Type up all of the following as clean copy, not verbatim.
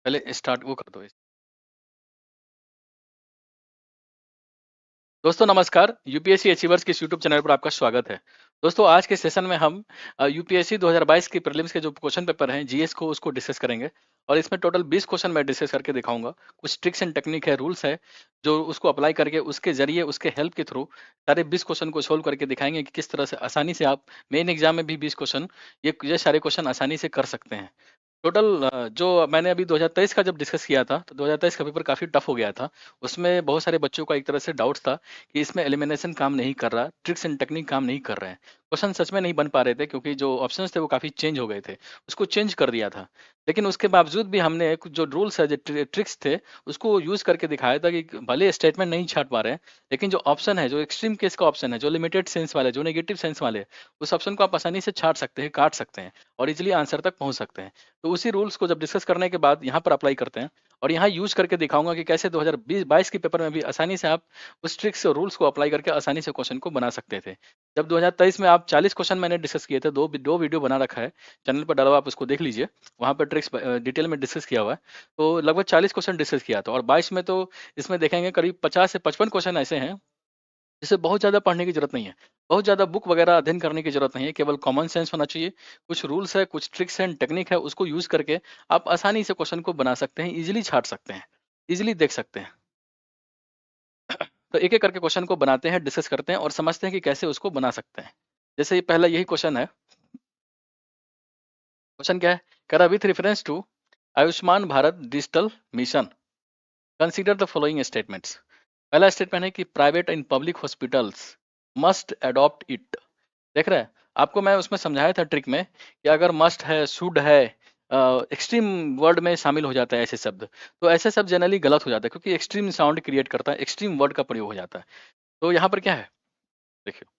पहले स्टार्ट वो कर दो। दोस्तों नमस्कार, यूपीएससी अचीवर्स के इस यूट्यूब चैनल पर आपका स्वागत है। दोस्तों आज के सेशन में हम यूपीएससी 2022 की प्रीलिम्स के जो क्वेश्चन पेपर हैं जीएस को उसको डिस्कस करेंगे और इसमें टोटल 20 क्वेश्चन मैं डिस्कस करके दिखाऊंगा। कुछ ट्रिक्स एंड टेक्निक है, रूल्स है जो उसको अप्लाई करके उसके जरिए उसके हेल्प के थ्रू सारे 20 क्वेश्चन को सोल्व करके दिखाएंगे कि किस तरह से आसानी से आप मेन एग्जाम में भी 20 क्वेश्चन ये सारे क्वेश्चन आसानी से कर सकते हैं। टोटल जो मैंने अभी 2023 का जब डिस्कस किया था तो 2023 का पेपर काफ़ी टफ हो गया था। उसमें बहुत सारे बच्चों का एक तरह से डाउट्स था कि इसमें एलिमिनेशन काम नहीं कर रहा, ट्रिक्स एंड टेक्निक काम नहीं कर रहे हैं। क्वेश्चन सच में नहीं बन पा रहे थे क्योंकि जो ऑप्शंस थे वो काफ़ी चेंज हो गए थे। उसको चेंज कर दिया था। लेकिन उसके बावजूद भी हमने कुछ जो रूल्स है, जो ट्रिक्स थे, उसको यूज़ करके दिखाया था कि भले स्टेटमेंट नहीं छाँट पा रहे हैं, लेकिन जो ऑप्शन है, जो एक्सट्रीम केस का ऑप्शन है, जो लिमिटेड सेंस वाले, जो नेगेटिव सेंस वाले, उस ऑप्शन को आप आसानी से छाँट सकते हैं, काट सकते हैं और ईज़िली आंसर तक पहुँच सकते हैं। तो उसी रूल्स को जब डिस्कस करने के बाद यहाँ पर अप्लाई करते हैं और यहाँ यूज करके दिखाऊंगा कि कैसे 2020-22 के पेपर में भी आसानी से आप उस ट्रिक्स और रूल्स को अप्लाई करके आसानी से क्वेश्चन को बना सकते थे। जब 2023 में आप 40 क्वेश्चन मैंने डिस्कस किए थे, दो वीडियो बना रखा है, चैनल पर डाला हुआ, आप उसको देख लीजिए। वहाँ पर ट्रिक्स डिटेल में डिस्कस किया हुआ है। तो लगभग 40 क्वेश्चन डिस्कस किया था और 22 में तो इसमें देखेंगे करीब 50 से 55 क्वेश्चन ऐसे हैं जिसे बहुत ज़्यादा पढ़ने की ज़रूरत नहीं है। बहुत ज़्यादा बुक वगैरह अध्ययन करने की ज़रूरत नहीं है, केवल कॉमन सेंस होना चाहिए। कुछ रूल्स है, कुछ ट्रिक्स एंड टेक्निक है, उसको यूज़ करके आप आसानी से क्वेश्चन को बना सकते हैं, ईज़िली छाँट सकते हैं, ईज़िली देख सकते हैं। तो एक-एक करके क्वेश्चन को बनाते हैं, डिस्कस करते हैं और समझते हैं कि कैसे उसको बना सकते हैं। जैसे ये पहला यही क्वेश्चन है। क्वेश्चन क्या है? कह रहा है with reference to Ayushman Bharat digital mission, consider the following statements. पहला स्टेटमेंट है कि private and public hospitals must adopt it. देख रहे हैं? आपको मैं उसमें समझाया था ट्रिक में कि अगर मस्ट है, शुड है, एक्सट्रीम वर्ड में शामिल हो जाता है ऐसे शब्द, तो ऐसे शब्द जनरली गलत हो जाता है क्योंकि एक्सट्रीम साउंड क्रिएट करता है, एक्सट्रीम वर्ड का प्रयोग हो जाता है। तो यहाँ पर क्या है? देखिए,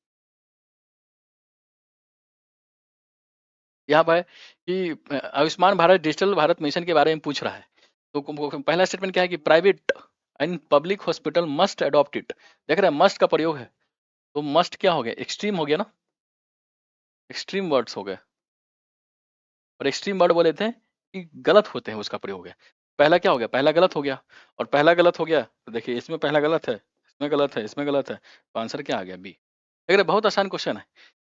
यहाँ पर है कि आयुष्मान भारत डिजिटल भारत मिशन के बारे में पूछ रहा है। तो पहला स्टेटमेंट क्या है कि private and public hospital must adopt it. देख रहे हैं मस्ट का प्रयोग है, तो मस्ट क्या हो गया? एक्सट्रीम हो गया ना, एक्सट्रीम वर्ड्स हो गए और एक्सट्रीम वर्ड बोले थे कि गलत होते हैं, उसका प्रयोग है। पहला क्या हो गया? पहला गलत हो गया और पहला गलत हो गया तो देखिए इसमें पहला गलत है, इसमें गलत है, इसमें गलत है, तो आंसर क्या आ गया? बी। देख रहे, बहुत आसान क्वेश्चन है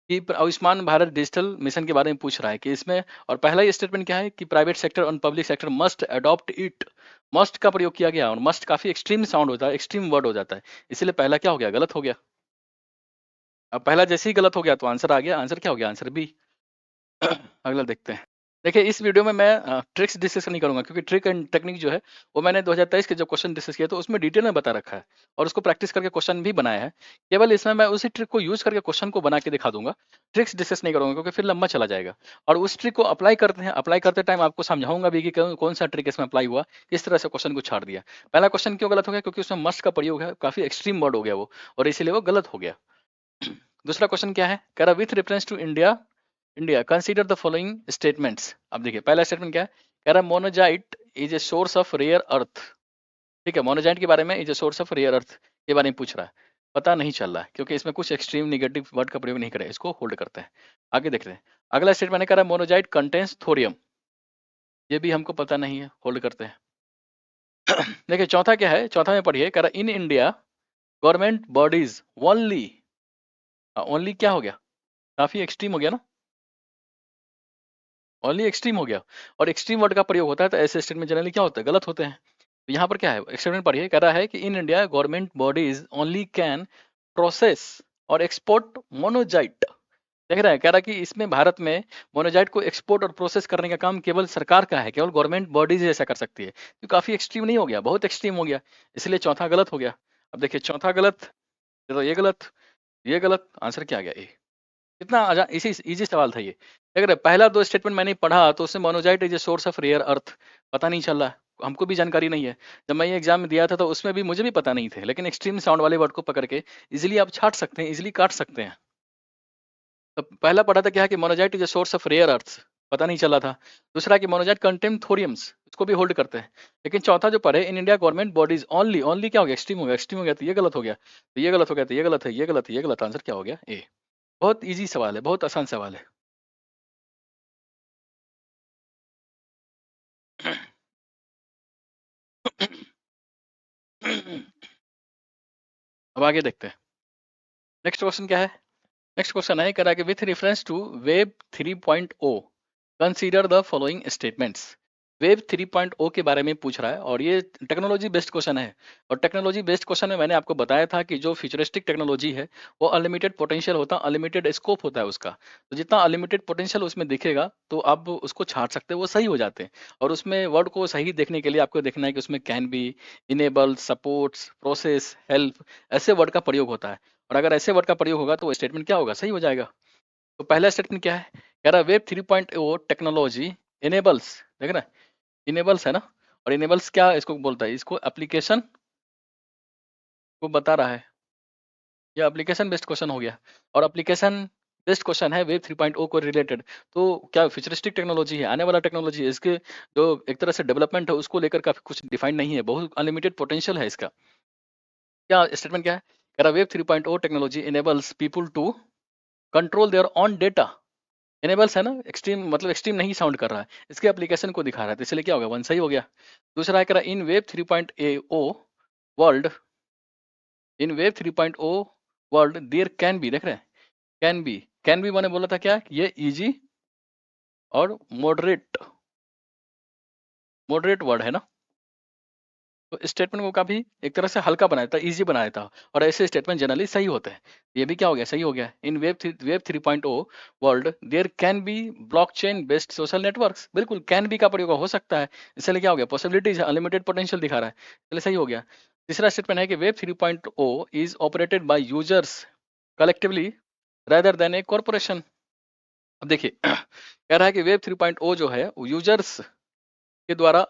कि आयुष्मान भारत डिजिटल मिशन के बारे में पूछ रहा है कि इसमें, और पहला ही स्टेटमेंट क्या है कि प्राइवेट सेक्टर और public sector must adopt it. Must का प्रयोग किया गया और मस्ट काफी एक्सट्रीम साउंड होता है, एक्सट्रीम वर्ड हो जाता है, इसलिए पहला क्या हो गया? गलत हो गया। अब पहला जैसे ही गलत हो गया तो आंसर आ गया। आंसर क्या हो गया? Answer B. अगला देखते हैं। देखिए इस वीडियो में मैं ट्रिक्स डिस्कस नहीं करूंगा क्योंकि ट्रिक एंड टेक्निक जो है वो मैंने 2023 के जो क्वेश्चन डिस्कस किया तो उसमें डिटेल में बता रखा है और उसको प्रैक्टिस करके क्वेश्चन भी बनाया है। केवल इसमें मैं उसी ट्रिक को यूज करके क्वेश्चन को बना के दिखा दूंगा। ट्रिक्स डिस्कस नहीं करूंगा क्योंकि फिर लंबा चला जाएगा। और उस ट्रिक को अप्लाई करते हैं, अप्लाई करते टाइम आपको समझाऊंगा भी कि कौन सा ट्रिक इसमें अप्लाई हुआ, किस तरह से क्वेश्चन को छाड़ दिया। पहला क्वेश्चन क्यों गलत हो गया? क्योंकि उसमें मस्ट का प्रयोग है, काफी एक्सट्रीम वर्ड हो गया वो, और इसीलिए वो गलत हो गया। दूसरा क्वेश्चन क्या है? कह रहा with reference to India, India consider the following statements. अब देखिए पहला स्टेटमेंट क्या है? कह रहा है monazite is a source of rare earth. ठीक है, मोनोजाइट के बारे में, is a source of rare earth के बारे में पूछ रहा है। पता नहीं चल रहा है क्योंकि इसमें कुछ एक्सट्रीम निगेटिव वर्ड का प्रयोग नहीं करे, इसको होल्ड करते हैं। आगे देखते हैं। अगला स्टेटमेंट कह रहा है मोनोजाइट कंटेन्स थोरियम। ये भी हमको पता नहीं है, होल्ड करते हैं। देखिए चौथा क्या है? चौथा में पढ़िए, कह रहा in India government bodies only. Only क्या हो गया? काफी एक्सट्रीम हो गया ना, ओनली एक्सट्रीम हो गया। और एक्सट्रीम वर्ड का प्रयोग होता है तो ऐसे स्टेटमेंट जनरली क्या होता है? गलत होते हैं। तो यहाँ पर क्या है? स्टेटमेंट पढ़िए, कह रहा है कि in India government bodies only can process और एक्सपोर्ट मोनोजाइट। देख रहे हैं, कह रहा है कि इसमें भारत में मोनोजाइट को एक्सपोर्ट और प्रोसेस करने का काम केवल सरकार का है, केवल गवर्नमेंट बॉडीज ऐसा कर सकती है। तो काफी एक्सट्रीम नहीं हो गया? बहुत एक्सट्रीम हो गया, इसलिए चौथा गलत हो गया। अब देखिए चौथा गलत, तो ये गलत, ये गलत, आंसर क्या आ गया? ए। कितना इसी इजी सवाल था ये। अगर पहला दो स्टेटमेंट मैंने पढ़ा तो उससे monazite is a source of rare earth पता नहीं चल रहा है, हमको भी जानकारी नहीं है। जब मैं ये एग्जाम में दिया था तो उसमें भी मुझे भी पता नहीं थे, लेकिन एक्सट्रीम साउंड वाले वर्ड को पकड़ के इजीली आप छाट सकते हैं, इजीली काट सकते हैं। तो पहला पढ़ा था क्या है कि monazite is a source of rare earth, पता नहीं चला था। दूसरा कि मोनोजाइट कंटेन थोरियम्स, इसको भी होल्ड करते हैं। लेकिन चौथा जो पढ़े, in India government bodies only, only क्या हो गया? एक्सट्रीम हो गया, एक्सट्रीम हो गया तो ये गलत हो गया, तो ये गलत हो गया, तो ये गलत है, ये गलत है, ये गलत, आंसर क्या हो गया? ए। बहुत इजी सवाल है, बहुत आसान सवाल है। अब आगे देखते हैं। नेक्स्ट क्वेश्चन क्या है? नेक्स्ट क्वेश्चन है, कह रहा है कि with reference to web 3.0 consider the following statements. Web 3.0 के बारे में पूछ रहा है और ये टेक्नोलॉजी बेस्ड क्वेश्चन है। और टेक्नोलॉजी बेस्ड क्वेश्चन में मैंने आपको बताया था कि जो फ्यूचरिस्टिक टेक्नोलॉजी है वो अनलिमिटेड पोटेंशियल होता है, अनलिमिटेड स्कोप होता है उसका। तो जितना अनलिमिटेड पोटेंशियल उसमें दिखेगा तो आप उसको छांट सकते हैं, वो सही हो जाते हैं। और उसमें वर्ड को सही देखने के लिए आपको देखना है कि उसमें can be, enable, supports, process, help, ऐसे वर्ड का प्रयोग होता है। और अगर ऐसे वर्ड का प्रयोग होगा तो स्टेटमेंट क्या होगा? सही हो जाएगा। तो पहला स्टेटमेंट क्या है? कह रहा है वेब 3.0 टेक्नोलॉजी इनेबल्स, देख रहे हैं, इनेबल्स है ना। और इनेबल्स क्या इसको बोलता है? इसको एप्लीकेशन को बता रहा है। ये एप्लीकेशन बेस्ड क्वेश्चन हो गया। और एप्लीकेशन बेस्ड क्वेश्चन है वेब 3.0 को रिलेटेड। तो क्या फ्यूचरिस्टिक टेक्नोलॉजी है, आने वाला टेक्नोलॉजी है, इसके जो एक तरह से डेवलपमेंट है उसको लेकर काफी कुछ डिफाइन नहीं है, बहुत अनलिमिटेड पोटेंशियल है इसका। क्या स्टेटमेंट क्या है? कह रहा web 3.0 technology enables people to control their own data. Enables है ना, एक्सट्रीम मतलब एक्सट्रीम नहीं साउंड कर रहा है, इसके एप्लीकेशन को दिखा रहा है, तो इसलिए क्या हो गया? वन सही हो गया। दूसरा है कह रहा in web 3.0 world, in web 3.0 world there can be, देख रहे हैं, कैन बी, कैन बी मैंने बोला था क्या? ये इजी और मॉडरेट, मॉडरेट वर्ड है ना। तो स्टेटमेंट को काफी एक तरह से हल्का बनाया था, इजी बनाया था। और ऐसे स्टेटमेंट जनरली सही होते हैं। ये भी क्या हो गया? सही हो गया। In web 3.0 world there can be blockchain based social networks, बिल्कुल कैन बी का प्रयोग हो सकता है, इसलिए क्या हो गया? पॉसिबिलिटीज है, अनलिमिटेड पोटेंशियल दिखा रहा है, इसलिए सही हो गया। तीसरा स्टेटमेंट है कि web 3.0 is operated by users collectively rather than a corporation. अब देखिए कह रहा है कि वेब 3.0 जो है यूजर्स के द्वारा,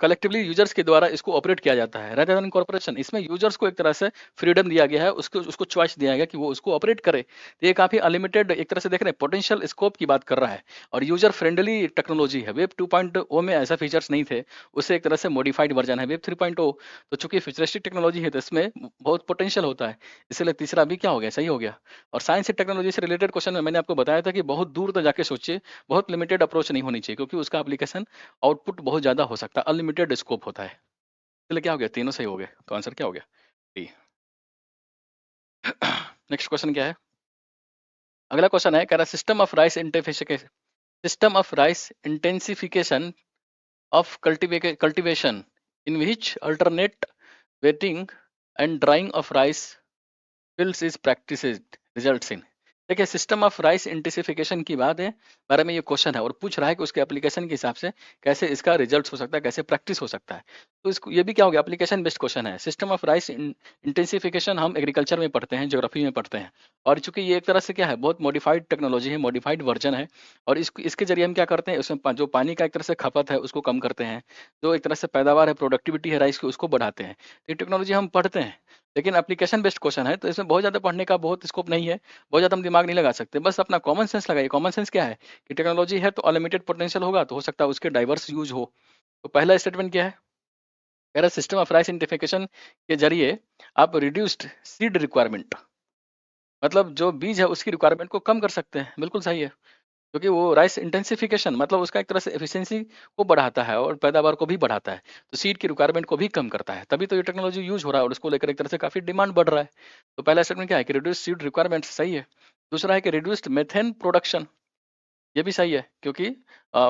कलेक्टिवली यूजर्स के द्वारा इसको ऑपरेट किया जाता है rather than कॉर्पोरेशन। इसमें यूजर्स को एक तरह से फ्रीडम दिया गया है, उसको उसको चॉइस दिया गया कि वो उसको ऑपरेट करे। तो ये काफी अनलिमिटेड एक तरह से देख रहे हैं, पोटेंशियल स्कोप की बात कर रहा है। और यूजर फ्रेंडली टेक्नोलॉजी है। वेब 2.0 में ऐसा फीचर्स नहीं थे, उससे एक तरह से मॉडिफाइड वर्जन है वेब 3.0। तो चूंकि फ्यूचरिस्टिक टेक्नोलॉजी है तो इसमें बहुत पोटेंशियल होता है, इसलिए तीसरा भी क्या हो गया? सही हो गया। और साइंस से टेक्नोलॉजी से रिलेटेड क्वेश्चन में मैंने आपको बताया था कि बहुत दूर तक जाके सोचिए, बहुत लिमिटेड अप्रोच नहीं होनी चाहिए, क्योंकि उसका एप्लीकेशन आउटपुट बहुत ज़्यादा हो सकता है, अनलिमिटेड स्कोप होता है। चलिए क्या हो गया? तीनों सही हो गए, तो आंसर क्या हो गया? डी। नेक्स्ट क्वेश्चन क्या है? अगला क्वेश्चन है, कह रहा system of rice intensification, system of rice intensification of cultivation in which alternate wetting and drying of rice fields is practice results in. देखिए सिस्टम ऑफ राइस इंटेंसिफिकेशन की बात है, बारे में ये क्वेश्चन है और पूछ रहा है कि उसके एप्लीकेशन के हिसाब से कैसे इसका रिजल्ट हो सकता है, कैसे प्रैक्टिस हो सकता है। तो इसको ये भी क्या हो गया? एप्लीकेशन बेस्ड क्वेश्चन है। सिस्टम ऑफ राइस इंटेंसिफिकेशन हम एग्रीकल्चर में पढ़ते हैं, ज्योग्राफी में पढ़ते हैं। और चूंकि ये एक तरह से क्या है, बहुत मॉडिफाइड टेक्नोलॉजी है, मॉडिफाइड वर्जन है। और इसके जरिए हम क्या करते हैं, उसमें जो पानी का एक तरह से खपत है उसको कम करते हैं, जो एक तरह से पैदावार है, प्रोडक्टिविटी है राइस की, उसको बढ़ाते हैं। ये टेक्नोलॉजी हम पढ़ते हैं, लेकिन एप्लीकेशन बेस्ड क्वेश्चन है तो इसमें बहुत ज़्यादा पढ़ने का बहुत स्कोप नहीं है, बहुत ज़्यादा हम दिमाग नहीं लगा सकते। बस अपना कॉमन सेंस लगाइए। कॉमन सेंस क्या है कि टेक्नोलॉजी है तो अनलिमिटेड पोटेंशियल होगा, तो हो सकता है उसके डाइवर्स यूज हो। तो पहला स्टेटमेंट क्या है? कह रहा सिस्टम ऑफ राइस इंटेंसिफिकेशन के जरिए आप रिड्यूस्ड सीड रिक्वायरमेंट, मतलब जो बीज है उसकी रिक्वायरमेंट को कम कर सकते हैं। बिल्कुल सही है, क्योंकि वो राइस इंटेंसिफिकेशन मतलब उसका एक तरह से एफिशिएंसी को बढ़ाता है और पैदावार को भी बढ़ाता है, तो सीड की रिक्वायरमेंट को भी कम करता है, तभी तो ये टेक्नोलॉजी यूज हो रहा है और उसको लेकर एक तरह से काफी डिमांड बढ़ रहा है। तो पहला स्टेटमेंट क्या है कि रिड्यूस सीड रिक्वायरमेंट, सही है। दूसरा है कि रिड्यूस्ड मेथेन प्रोडक्शन, ये भी सही है, क्योंकि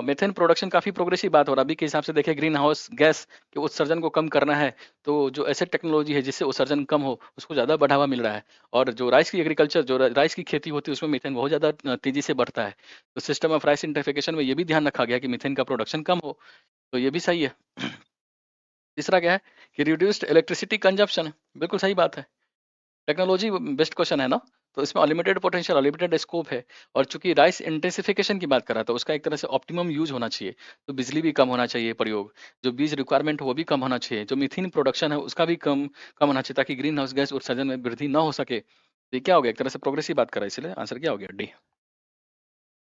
मेथेन प्रोडक्शन काफी प्रोग्रेसिव बात हो रहा है। अभी के हिसाब से देखें, ग्रीन हाउस गैस के उत्सर्जन को कम करना है, तो जो ऐसे टेक्नोलॉजी है जिससे उत्सर्जन कम हो उसको ज़्यादा बढ़ावा मिल रहा है। और जो राइस की एग्रीकल्चर, जो राइस की खेती होती है उसमें मीथेन बहुत ज़्यादा तेजी से बढ़ता है। तो सिस्टम ऑफ राइस इंटरफिकेशन में ये भी ध्यान रखा गया कि मीथेन का प्रोडक्शन कम हो, तो ये भी सही है। तीसरा क्या है कि रिड्यूस्ड इलेक्ट्रिसिटी कंजप्शन, बिल्कुल सही बात है। टेक्नोलॉजी बेस्ड क्वेश्चन है ना, तो इसमें अनलिमिटेड पोटेंशियल, अनलिमिटेड स्कोप है। और चूंकि राइस इंटेंसिफिकेशन की बात कर रहा था, उसका एक तरह से ऑप्टिमम यूज होना चाहिए, तो बिजली भी कम होना चाहिए प्रयोग, जो बीज रिक्वायरमेंट वो भी कम होना चाहिए, जो मीथेन प्रोडक्शन है उसका भी कम कम होना चाहिए, ताकि ग्रीन हाउस गैस उत्सर्जन में वृद्धि ना हो सके। तो ये क्या हो गया? एक तरह से प्रोग्रेसिव बात कर रहा है, इसलिए आंसर क्या हो गया? डी।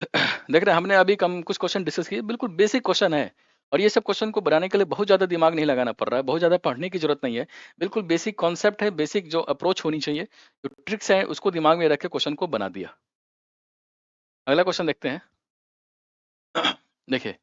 देख रहे हैं, हमने अभी कम कुछ क्वेश्चन डिस्कस किए, बिल्कुल बेसिक क्वेश्चन है। और ये सब क्वेश्चन को बनाने के लिए बहुत ज़्यादा दिमाग नहीं लगाना पड़ रहा है, बहुत ज़्यादा पढ़ने की जरूरत नहीं है। बिल्कुल बेसिक कॉन्सेप्ट है, बेसिक जो अप्रोच होनी चाहिए, जो ट्रिक्स है उसको दिमाग में रख के क्वेश्चन को बना दिया। अगला क्वेश्चन देखते हैं। देखिए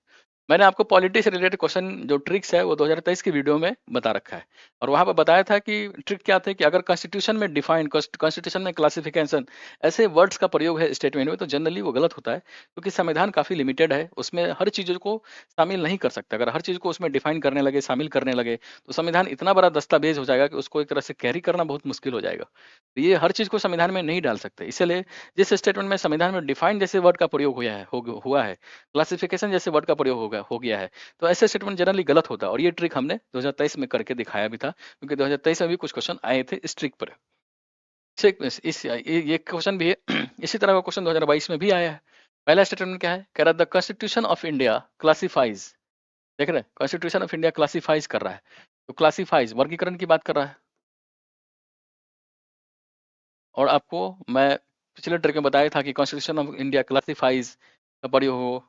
मैंने आपको पॉलिटी से रिलेटेड क्वेश्चन जो ट्रिक्स है वो 2023 की वीडियो में बता रखा है, और वहां पर बताया था कि ट्रिक क्या थे कि अगर कॉन्स्टिट्यूशन में डिफाइन, कॉन्स्टिट्यूशन में क्लासिफिकेशन, ऐसे वर्ड्स का प्रयोग है स्टेटमेंट में, तो जनरली वो गलत होता है, क्योंकि संविधान काफी लिमिटेड है, उसमें हर चीजों को शामिल नहीं कर सकता। अगर हर चीज को उसमें डिफाइन करने लगे, शामिल करने लगे, तो संविधान इतना बड़ा दस्तावेज हो जाएगा कि उसको एक तरह से कैरी करना बहुत मुश्किल हो जाएगा। तो ये हर चीज को संविधान में नहीं डाल सकते, इसलिए जिस स्टेटमेंट में संविधान में डिफाइन जैसे वर्ड का प्रयोग हुआ है, क्लासिफिकेशन जैसे वर्ड का प्रयोग हो गया है, तो ऐसे स्टेटमेंट जनरली गलत होता है। और ये ट्रिक हमने 2023 में करके दिखाया भी था, क्योंकि 2023 में भी कुछ क्वेश्चन आए थे इस ट्रिक पर। ये क्वेश्चन भी है इसी तरह का क्वेश्चन 2022 में भी आया है। पहला स्टेटमेंट क्या है, कह रहा है the constitution of India classifies, देख रहे हैं, कॉन्स्टिट्यूशन ऑफ इंडिया क्लासिफाइज कर रहा है, तो क्लासिफाइज वर्गीकरण की बात कर रहा है। और आपको मैं पिछले ट्रिक में बताया था कि कॉन्स्टिट्यूशन ऑफ इंडिया क्लासिफाइज का प्रयोग हो,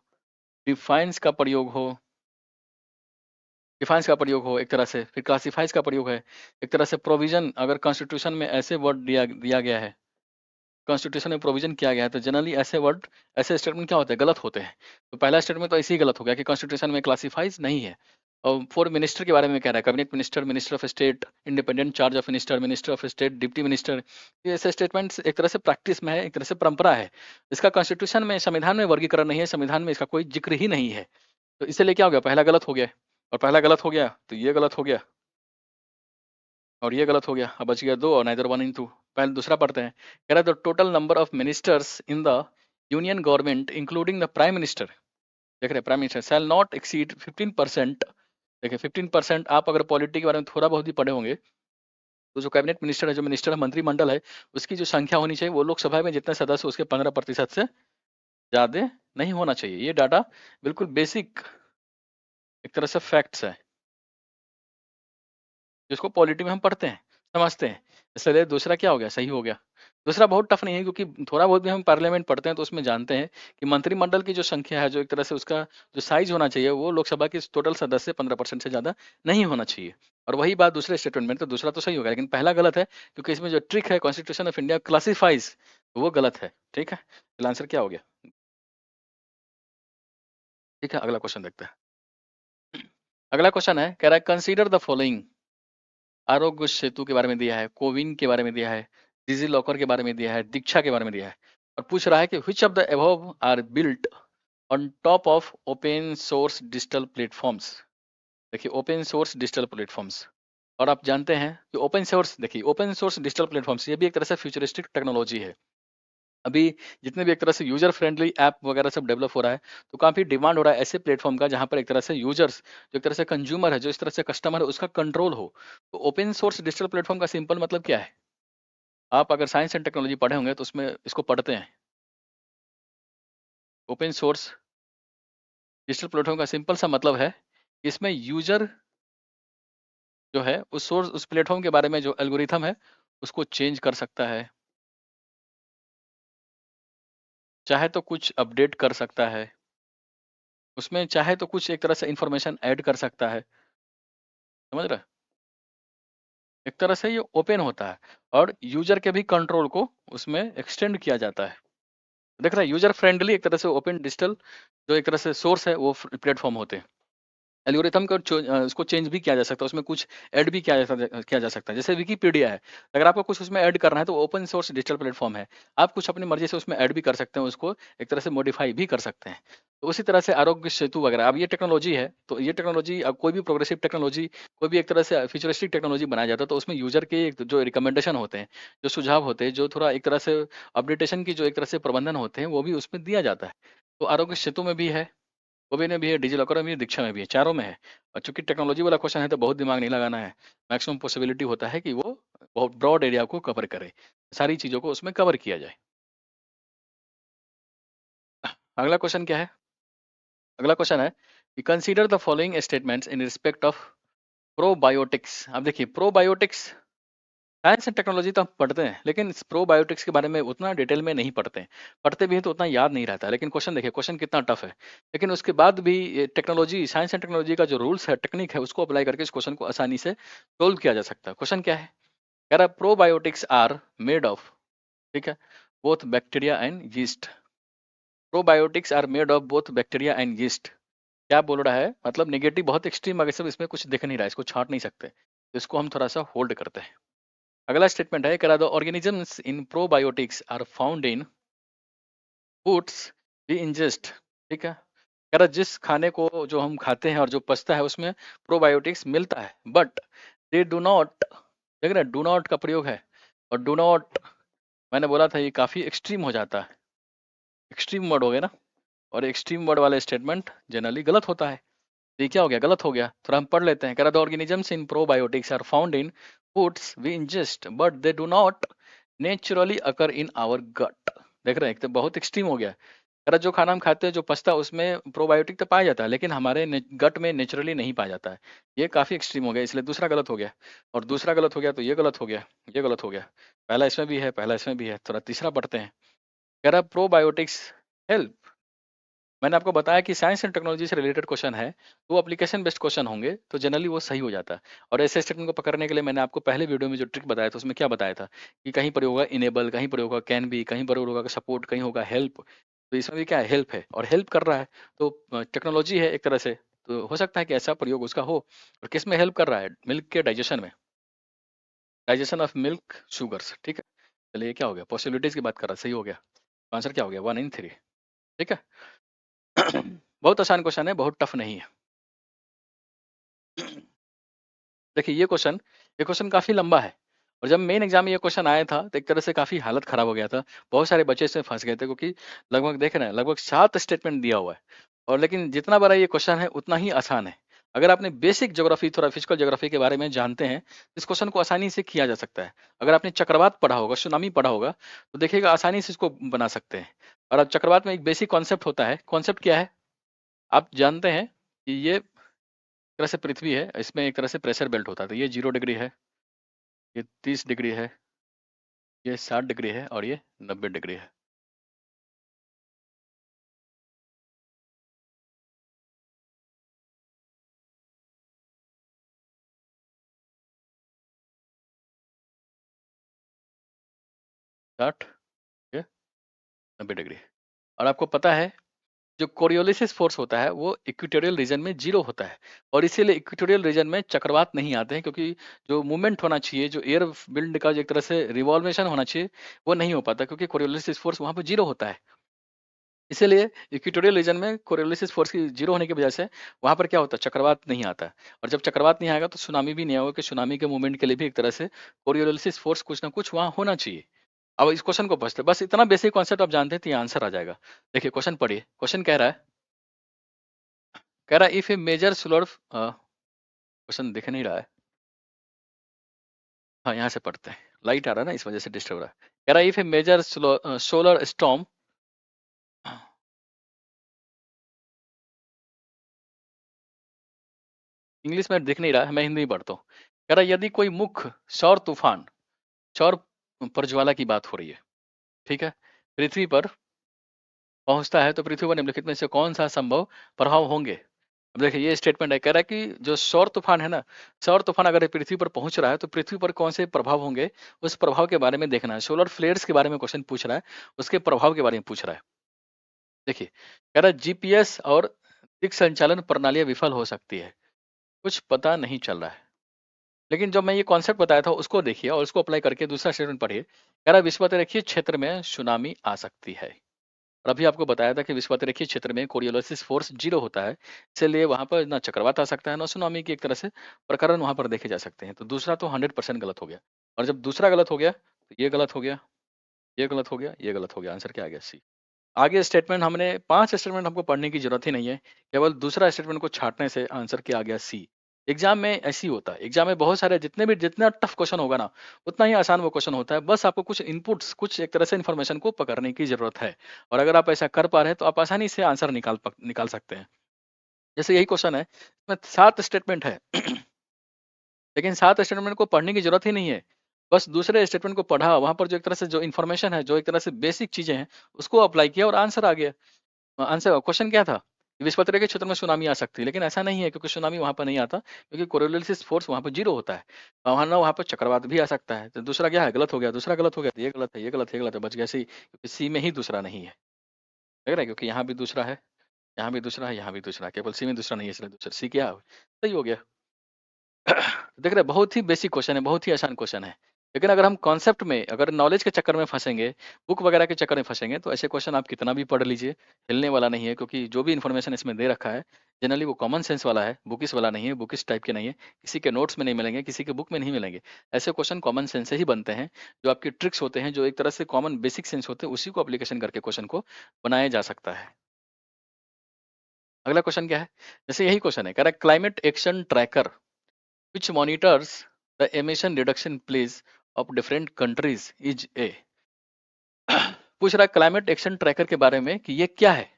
डिफाइंस का प्रयोग हो, डिफाइंस का प्रयोग हो एक तरह से, फिर क्लासिफाइज का प्रयोग है एक तरह से, प्रोविजन अगर कॉन्स्टिट्यूशन में ऐसे वर्ड दिया दिया गया है, कॉन्स्टिट्यूशन में प्रोविजन किया गया है, तो जनरली ऐसे वर्ड, ऐसे स्टेटमेंट क्या होते हैं, गलत होते हैं। तो पहला स्टेटमेंट तो ऐसे ही गलत हो गया कि कॉन्स्टिट्यूशन में क्लासिफाइज नहीं है। और फोर मिनिस्टर के बारे में कह रहा है, cabinet minister, minister of state, independent charge of minister, minister of state, deputy minister, ये ऐसे स्टेटमेंट्स एक तरह से प्रैक्टिस में है, एक तरह से परंपरा है। इसका कॉन्स्टिट्यूशन में, संविधान में वर्गीकरण नहीं है, संविधान में इसका कोई जिक्र ही नहीं है। तो इसलिए क्या हो गया, पहला गलत हो गया, और पहला गलत हो गया तो ये गलत हो गया, और ये गलत हो गया, अब बच गया दो, और नाइदर वन इन टू। पहले दूसरा पढ़ते हैं, कह रहा है the total number of ministers in the union government including the prime minister, देख रहे prime minister, shall not exceed 15%। देखिए 15%, आप अगर पॉलिटी के बारे में थोड़ा बहुत भी पढ़े होंगे, तो जो कैबिनेट मिनिस्टर है, जो मिनिस्टर मंत्रिमंडल है, उसकी जो संख्या होनी चाहिए वो लोकसभा में जितने सदस्य उसके 15% से ज्यादा नहीं होना चाहिए। ये डाटा बिल्कुल बेसिक एक तरह से फैक्ट्स है, जिसको पॉलिटी में हम पढ़ते हैं, समझते हैं। इसलिए दूसरा क्या हो गया, सही हो गया। दूसरा बहुत टफ नहीं है, क्योंकि थोड़ा बहुत भी हम पार्लियामेंट पढ़ते हैं तो उसमें जानते हैं कि मंत्रिमंडल की जो संख्या है, जो एक तरह से उसका जो साइज होना चाहिए, वो लोकसभा के टोटल सदस्य 15% से ज्यादा नहीं होना चाहिए। और वही बात दूसरे स्टेटमेंट में, तो दूसरा तो सही होगा, लेकिन पहला गलत है, क्योंकि इसमें जो ट्रिक है कॉन्स्टिट्यूशन ऑफ इंडिया क्लासिफाइज, वो गलत है। ठीक है, तो आंसर क्या हो गया। ठीक है, अगला क्वेश्चन देखते हैं। अगला क्वेश्चन है, कह रहा है consider the following, Aarogya Setu के बारे में दिया है, कोविन के बारे में दिया है, डिजी लॉकर के बारे में दिया है, दीक्षा के बारे में दिया है, और पूछ रहा है कि which of the above are built on top of open source digital platforms. देखिए ओपन सोर्स डिजिटल प्लेटफॉर्म्स, और आप जानते हैं कि ओपन सोर्स, देखिए ओपन सोर्स डिजिटल प्लेटफॉर्म्स, ये भी एक तरह से फ्यूचरिस्टिक टेक्नोलॉजी है। अभी जितने भी एक तरह से यूजर फ्रेंडली ऐप वगैरह सब डेवलप हो रहा है, तो काफी डिमांड हो रहा है ऐसे प्लेटफॉर्म का, जहां पर एक तरह से यूजर्स, जो एक तरह से कंज्यूमर है, जो इस तरह से कस्टमर है, उसका कंट्रोल हो। तो ओपन सोर्स डिजिटल प्लेटफॉर्म का सिंपल मतलब क्या है, आप अगर साइंस एंड टेक्नोलॉजी पढ़े होंगे तो उसमें इसको पढ़ते हैं। ओपन सोर्स डिजिटल प्लेटफॉर्म का सिंपल सा मतलब है, इसमें यूजर जो है उस सोर्स, उस प्लेटफॉर्म के बारे में जो एल्गोरिथम है, उसको चेंज कर सकता है, चाहे तो कुछ अपडेट कर सकता है, उसमें चाहे तो कुछ एक तरह से इंफॉर्मेशन ऐड कर सकता है। समझ रहे हैं? एक तरह से ये ओपन होता है, और यूजर के भी कंट्रोल को उसमें एक्सटेंड किया जाता है। देख रहा है, यूजर फ्रेंडली एक तरह से ओपन डिजिटल जो एक तरह से सोर्स है, वो प्लेटफॉर्म होते हैं। एल्गोरिथम को उसको चेंज भी किया जा सकता है, उसमें कुछ ऐड भी किया जा सकता है, जैसे विकिपीडिया है, अगर आपको कुछ उसमें ऐड करना है तो ओपन सोर्स डिजिटल प्लेटफॉर्म है, आप कुछ अपनी मर्जी से उसमें ऐड भी कर सकते हैं, उसको एक तरह से मॉडिफाई भी कर सकते हैं। तो उसी तरह से आरोग्य सेतु वगैरह, अब ये टेक्नोलॉजी है, तो ये टेक्नोलॉजी, अब कोई भी प्रोग्रेसिव टेक्नोलॉजी, कोई भी एक तरह से फ्यूचरिस्टिक टेक्नोलॉजी बनाया जाता है, तो उसमें यूजर के जो रिकमेंडेशन होते हैं, जो सुझाव होते हैं, जो थोड़ा एक तरह से अपडेटेशन की जो एक तरह से प्रबंधन होते हैं, वो भी उसमें दिया जाता है। तो आरोग्य सेतु में भी है, ओबे में भी है, डिजिलॉकर में भी है, दीक्षा में भी है, चारों में है। और चूंकि टेक्नोलॉजी वाला क्वेश्चन है तो बहुत दिमाग नहीं लगाना है, मैक्सिमम पॉसिबिलिटी होता है कि वो बहुत ब्रॉड एरिया को कवर करे, सारी चीज़ों को उसमें कवर किया जाए। अगला क्वेश्चन क्या है, अगला क्वेश्चन है कि consider the following statements in respect of probiotics. अब देखिए प्रोबायोटिक्स, साइंस एंड टेक्नोलॉजी तो हम पढ़ते हैं, लेकिन इस प्रोबायोटिक्स के बारे में उतना डिटेल में नहीं पढ़ते हैं, पढ़ते भी हैं तो उतना याद नहीं रहता है। लेकिन क्वेश्चन देखिए, क्वेश्चन कितना टफ है, लेकिन उसके बाद भी ये टेक्नोलॉजी, साइंस एंड टेक्नोलॉजी का जो रूल्स है, टेक्निक है, उसको अप्लाई करके इस क्वेश्चन को आसानी से सोल्व किया जा सकता है। क्वेश्चन क्या है, कह रहा है प्रोबायोटिक्स आर मेड ऑफ, ठीक है, both bacteria and yeast. Probiotics are made of both bacteria and yeast. क्या बोल रहा है, मतलब नेगेटिव बहुत एक्सट्रीम अग्रेसिव, इसमें कुछ दिख नहीं रहा है, इसको छांट नहीं सकते, तो इसको हम थोड़ा सा होल्ड करते हैं। अगला स्टेटमेंट है, कह रहा the organisms in probiotics are found in foods we ingest. ठीक है, कह रहा जिस खाने को जो हम खाते हैं और जो पचता है उसमें प्रोबायोटिक्स मिलता है, बट दे डू नॉट, देख रहे डू नॉट का प्रयोग है, और डू नॉट मैंने बोला था ये काफी एक्सट्रीम हो जाता है, एक्सट्रीम वर्ड हो गया ना, और एक्सट्रीम वर्ड वाला स्टेटमेंट जनरली गलत होता है। तो ये क्या हो गया, गलत हो गया, थोड़ा हम पढ़ लेते हैं। कह रहा the organisms in probiotics are found in foods we ingest but they do not naturally occur in our gut. देख रहे हैं, एक तो बहुत एक्सट्रीम हो गया। कह रहा जो खाना हम खाते हैं जो पचता है उसमें प्रोबायोटिक तो पाया जाता है, लेकिन हमारे गट में नेचुरली नहीं पाया जाता है। ये काफी एक्सट्रीम हो गया, इसलिए दूसरा गलत हो गया, और दूसरा गलत हो गया तो ये गलत हो गया, ये गलत हो गया। पहला इसमें भी है, पहला इसमें भी है, थोड़ा तीसरा पढ़ते हैं। कह रहा प्रोबायोटिक्स हेल्प, मैंने आपको बताया कि साइंस एंड टेक्नोलॉजी से रिलेटेड क्वेश्चन है तो वो एप्लीकेशन बेस्ड क्वेश्चन होंगे, तो जनरली वो सही हो जाता है। और ऐसे स्टेटमेंट को पकड़ने के लिए मैंने आपको पहले वीडियो में जो ट्रिक बताया था उसमें क्या बताया था कि कहीं पर होगा इनेबल, कहीं पर होगा कैन बी, कहीं पर होगा सपोर्ट, कहीं होगा हेल्प। तो इसमें भी क्या है, हेल्प है और हेल्प कर रहा है, तो टेक्नोलॉजी है एक तरह से, तो हो सकता है कि ऐसा प्रयोग उसका हो। और किस में हेल्प कर रहा है, मिल्क के डाइजेशन में, डाइजेशन ऑफ मिल्क शुगर्स। ठीक है, चलिए ये क्या हो गया, पॉसिबिलिटीज की बात कर रहा है, सही हो गया। आंसर क्या हो गया, 1 इन 3। ठीक है। बहुत आसान क्वेश्चन है, बहुत टफ नहीं है। देखिए ये क्वेश्चन काफ़ी लंबा है, और जब मेन एग्जाम में ये क्वेश्चन आया था तो एक तरह से काफ़ी हालत ख़राब हो गया था। बहुत सारे बच्चे इसमें फँस गए थे, क्योंकि लगभग देख रहे हैं लगभग 7 स्टेटमेंट दिया हुआ है, और लेकिन जितना बड़ा ये क्वेश्चन है उतना ही आसान है। अगर आपने बेसिक ज्योग्राफी, थोड़ा फिजिकल ज्योग्राफी के बारे में जानते हैं, तो इस क्वेश्चन को आसानी से किया जा सकता है। अगर आपने चक्रवात पढ़ा होगा, सुनामी पढ़ा होगा, तो देखिएगा आसानी से इसको बना सकते हैं। और अब चक्रवात में एक बेसिक कॉन्सेप्ट होता है, कॉन्सेप्ट क्या है आप जानते हैं कि ये तरह से पृथ्वी है, इसमें एक तरह से प्रेशर बेल्ट होता है, तो ये 0 डिग्री है, ये 30 डिग्री है, ये 60 डिग्री है, और ये 90 डिग्री है। साठ, ये 90 डिग्री। और आपको पता है जो कोरियोलिसिस फोर्स होता है वो इक्वेटोरियल रीजन में 0 होता है, और इसीलिए इक्वेटोरियल रीजन में चक्रवात नहीं आते हैं, क्योंकि जो मूवमेंट होना चाहिए, जो एयर बिल्ड का जो एक तरह से रिवॉल्वेशन होना चाहिए, वो नहीं हो पाता, क्योंकि कोरियोलिसिस फोर्स वहाँ पर 0 होता है। इसीलिए इक्वेटोरियल रीजन में कोरियोलिसिस फोर्स की 0 होने की वजह से वहाँ पर क्या होता है, चक्रवात नहीं आता है। और जब चक्रवात नहीं आएगा तो सुनामी भी नहीं आएगा, कि सुनामी के मूवमेंट के लिए भी एक तरह से कोरियोलिसिस फोर्स कुछ ना कुछ वहाँ होना चाहिए। अब इस क्वेश्चन को बचते बस इतना बेसिक कॉन्सेप्ट आप जानते हैं तो ये आंसर आ जाएगा। देखिए क्वेश्चन पढ़िए, क्वेश्चन कह रहा है, कह रहा है if a major solar, question दिख नहीं रहा है, हाँ यहाँ से पढ़ते हैं, लाइट आ रहा है ना इस वजह से डिस्टर्ब हो रहा है। कह रहा है if a major solar storm, English में दिख नहीं रहा है, मैं हिंदी में पढ़ता हूँ। कह रहा है यदि कोई मुख्य सौर तूफान, सौर प्रज्वाला की बात हो रही है, ठीक है, पृथ्वी पर पहुंचता है तो पृथ्वी पर निम्नलिखित में से कौन सा संभव प्रभाव होंगे। अब देखिए ये स्टेटमेंट है, कह रहा है कि जो सौर तूफान है ना, सौर तूफान अगर ये पृथ्वी पर पहुंच रहा है तो पृथ्वी पर कौन से प्रभाव होंगे, उस प्रभाव के बारे में देखना है। सोलर फ्लेयर्स के बारे में क्वेश्चन पूछ रहा है, उसके प्रभाव के बारे में पूछ रहा है। देखिए कह रहा है जीपीएस और दिक संचालन प्रणालियां विफल हो सकती है, कुछ पता नहीं चल रहा है। लेकिन जब मैं ये कॉन्सेप्ट बताया था उसको देखिए और उसको अप्लाई करके दूसरा स्टेटमेंट पढ़िए। कह रहा है विश्वतरीय क्षेत्र में सुनामी आ सकती है, और अभी आपको बताया था कि विश्वतरीय क्षेत्र में कोरियोलिसिस फोर्स 0 होता है, इसलिए वहाँ पर ना चक्रवात आ सकता है ना सुनामी की एक तरह से प्रकरण वहाँ पर देखे जा सकते हैं। तो दूसरा तो 100% गलत हो गया, और जब दूसरा गलत हो गया तो ये गलत हो गया, ये गलत हो गया, ये गलत हो गया, आंसर क्या आ गया, सी। आगे स्टेटमेंट हमने 5 स्टेटमेंट हमको पढ़ने की जरूरत ही नहीं है, केवल दूसरा स्टेटमेंट को छांटने से आंसर क्या आ गया, सी। एग्जाम में ऐसी होता है, एग्जाम में बहुत सारे जितना टफ क्वेश्चन होगा ना उतना ही आसान वो क्वेश्चन होता है, बस आपको कुछ इनपुट्स, कुछ एक तरह से इन्फॉर्मेशन को पकड़ने की जरूरत है। और अगर आप ऐसा कर पा रहे हैं तो आप आसानी से आंसर निकाल सकते हैं। जैसे यही क्वेश्चन है, इसमें 7 स्टेटमेंट है लेकिन 7 स्टेटमेंट को पढ़ने की जरूरत ही नहीं है, बस दूसरे स्टेटमेंट को पढ़ा, वहां पर जो एक तरह से जो इन्फॉर्मेशन है, जो एक तरह से बेसिक चीजें हैं, उसको अप्लाई किया और आंसर आ गया। आंसर क्वेश्चन क्या था कि विस्पतरे के क्षेत्र में सुनामी आ सकती है, लेकिन ऐसा नहीं है, क्योंकि सुनामी वहां पर नहीं आता, क्योंकि कोरियोलिसिस फोर्स वहां पर 0 होता है। वहां ना वहां पर चक्रवात भी आ सकता है। तो दूसरा क्या है, गलत हो गया, दूसरा गलत हो गया, तो ये गलत है, ये गलत है, ये गलत है, बच गया सी, क्योंकि सी में ही दूसरा नहीं है। देख रहे हैं, क्योंकि यहाँ भी दूसरा है, यहाँ भी दूसरा है, यहाँ भी दूसरा है, केवल सी में दूसरा नहीं है, इसलिए दूसरा सी क्या है? सही हो गया। देख रहे हैं, बहुत ही बेसिक क्वेश्चन है, बहुत ही आसान क्वेश्चन है। लेकिन अगर हम कॉन्सेप्ट में, अगर नॉलेज के चक्कर में फंसेंगे, बुक वगैरह के चक्कर में फंसेंगे, तो ऐसे क्वेश्चन आप कितना भी पढ़ लीजिए, हिलने वाला नहीं है, क्योंकि जो भी इन्फॉर्मेशन इसमें दे रखा है जनरली वो कॉमन सेंस वाला है, बुकिश वाला नहीं है, बुकिश टाइप के नहीं है, किसी के नोट्स में नहीं मिलेंगे, किसी के बुक में नहीं मिलेंगे। ऐसे क्वेश्चन कॉमन सेंस से ही बनते हैं, जो आपके ट्रिक्स होते हैं, जो एक तरह से कॉमन बेसिक सेंस होते हैं, उसी को एप्लीकेशन करके क्वेश्चन को बनाया जा सकता है। अगला क्वेश्चन क्या है? जैसे यही क्वेश्चन है, कह रहा है climate action tracker which monitors the emission reduction place of different countries is a पूछ रहा है क्लाइमेट एक्शन ट्रैकर के बारे में कि ये क्या है,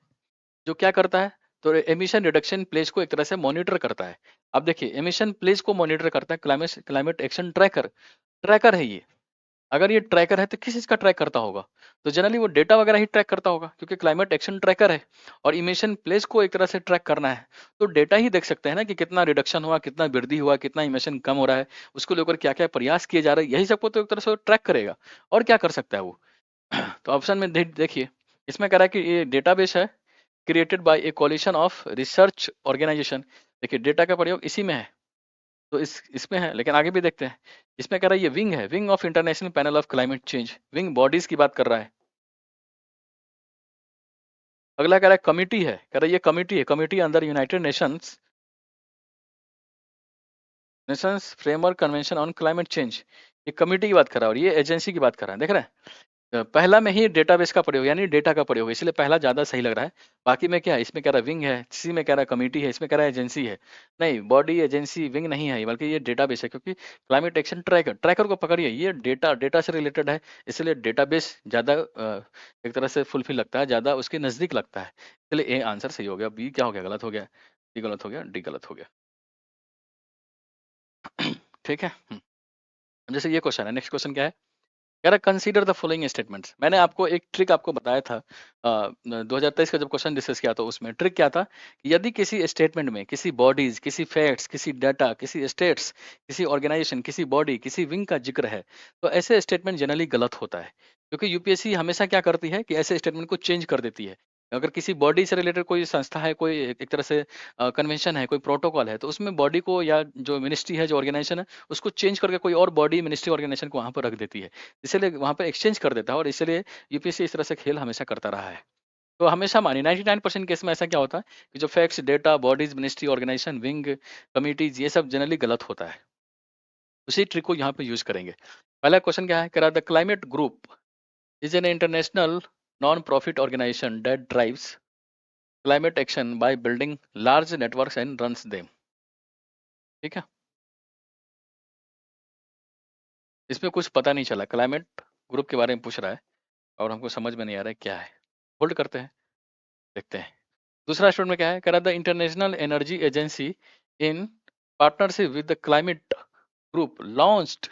जो क्या करता है? तो एमिशन रिडक्शन प्लेस को एक तरह से मॉनिटर करता है। अब देखिए, एमिशन प्लेस को मॉनिटर करता है climate climate action tracker, tracker है ये। अगर ये ट्रैकर है तो किस चीज का ट्रैक करता होगा? तो जनरली वो डेटा वगैरह ही ट्रैक करता होगा, क्योंकि क्लाइमेट एक्शन ट्रैकर है और इमिशन प्लेस को एक तरह से ट्रैक करना है, तो डेटा ही देख सकते हैं ना कि कितना रिडक्शन हुआ, कितना वृद्धि हुआ, कितना इमिशन कम हो रहा है, उसको लेकर क्या क्या प्रयास किए जा रहे हैं, यही सबको तो एक तरह से ट्रैक करेगा। और क्या कर सकता है वो? तो ऑप्शन में देखिए, इसमें कह रहा है कि ये डेटाबेस है created by a coalition of research organisation. देखिए, डेटा का प्रयोग इसी में है, तो इसमें है, लेकिन आगे भी देखते हैं। इसमें कह रहा है ये विंग है, wing of international panel of climate change, wing bodies की बात कर रहा है। अगला कह रहा है कमिटी है, कह रहा है ये कमिटी है, कमिटी अंदर United Nations Nations framework convention on climate change, ये कमिटी की बात कर रहा है और ये एजेंसी की बात कर रहा है। देख रहे हैं, पहला में ही डेटाबेस का प्रयोग यानी डेटा का प्रयोग है, इसलिए पहला ज्यादा सही लग रहा है। बाकी में क्या है, इसमें कह रहा है विंग है, सी में कह रहा है कमिटी है, इसमें कह रहा है एजेंसी है। नहीं, बॉडी एजेंसी विंग नहीं है, बल्कि ये डेटाबेस है, क्योंकि क्लाइमेट एक्शन ट्रैकर, ट्रैकर को पकड़िए, ये डेटा डेटा से रिलेटेड है, इसलिए डेटाबेस ज्यादा एक तरह से फुलफिल लगता है, ज्यादा उसके नजदीक लगता है, इसलिए ए आंसर सही हो गया। बी क्या हो गया? गलत हो गया। डी गलत हो गया, डी गलत हो गया। ठीक है। जैसे ये क्वेश्चन है, नेक्स्ट क्वेश्चन क्या है? कह रहा कंसीडर द फॉलोइंग स्टेटमेंट्स। मैंने आपको एक ट्रिक आपको बताया था 2023 का जब क्वेश्चन डिस्कस किया, तो उसमें ट्रिक क्या था कि यदि किसी स्टेटमेंट में किसी बॉडीज, किसी फैक्ट्स, किसी डाटा, किसी स्टेट्स, किसी ऑर्गेनाइजेशन, किसी बॉडी, किसी विंग का जिक्र है, तो ऐसे स्टेटमेंट जनरली गलत होता है, क्योंकि यूपीएससी हमेशा क्या करती है कि ऐसे स्टेटमेंट को चेंज कर देती है। अगर किसी बॉडी से रिलेटेड कोई संस्था है, कोई एक तरह से कन्वेंशन है, कोई प्रोटोकॉल है, तो उसमें बॉडी को या जो मिनिस्ट्री है, जो ऑर्गेनाइजेशन है, उसको चेंज करके कोई और बॉडी, मिनिस्ट्री, ऑर्गेनाइजेशन को वहां पर रख देती है, इसीलिए वहाँ पे एक्सचेंज कर देता है, और इसलिए यूपीएससी इस तरह से खेल हमेशा करता रहा है। तो हमेशा मानिए 99% केस में ऐसा क्या होता है कि जो facts, data, bodies, ministry, organisation, wing, committees, ये सब जनरली गलत होता है। उसी ट्रिक को यहाँ पे यूज करेंगे। पहला क्वेश्चन क्या है? कह रहा the climate group is an international non profit organisation that drives climate action by building large networks and runs them. ठीक है, इसमें कुछ पता नहीं चला, क्लाइमेट ग्रुप के बारे में पूछ रहा है और हमको समझ में नहीं आ रहा है क्या है। होल्ड करते हैं, देखते हैं। दूसरा स्टेटमेंट में क्या है? कह रहा the international energy agency in partnership with the climate group launched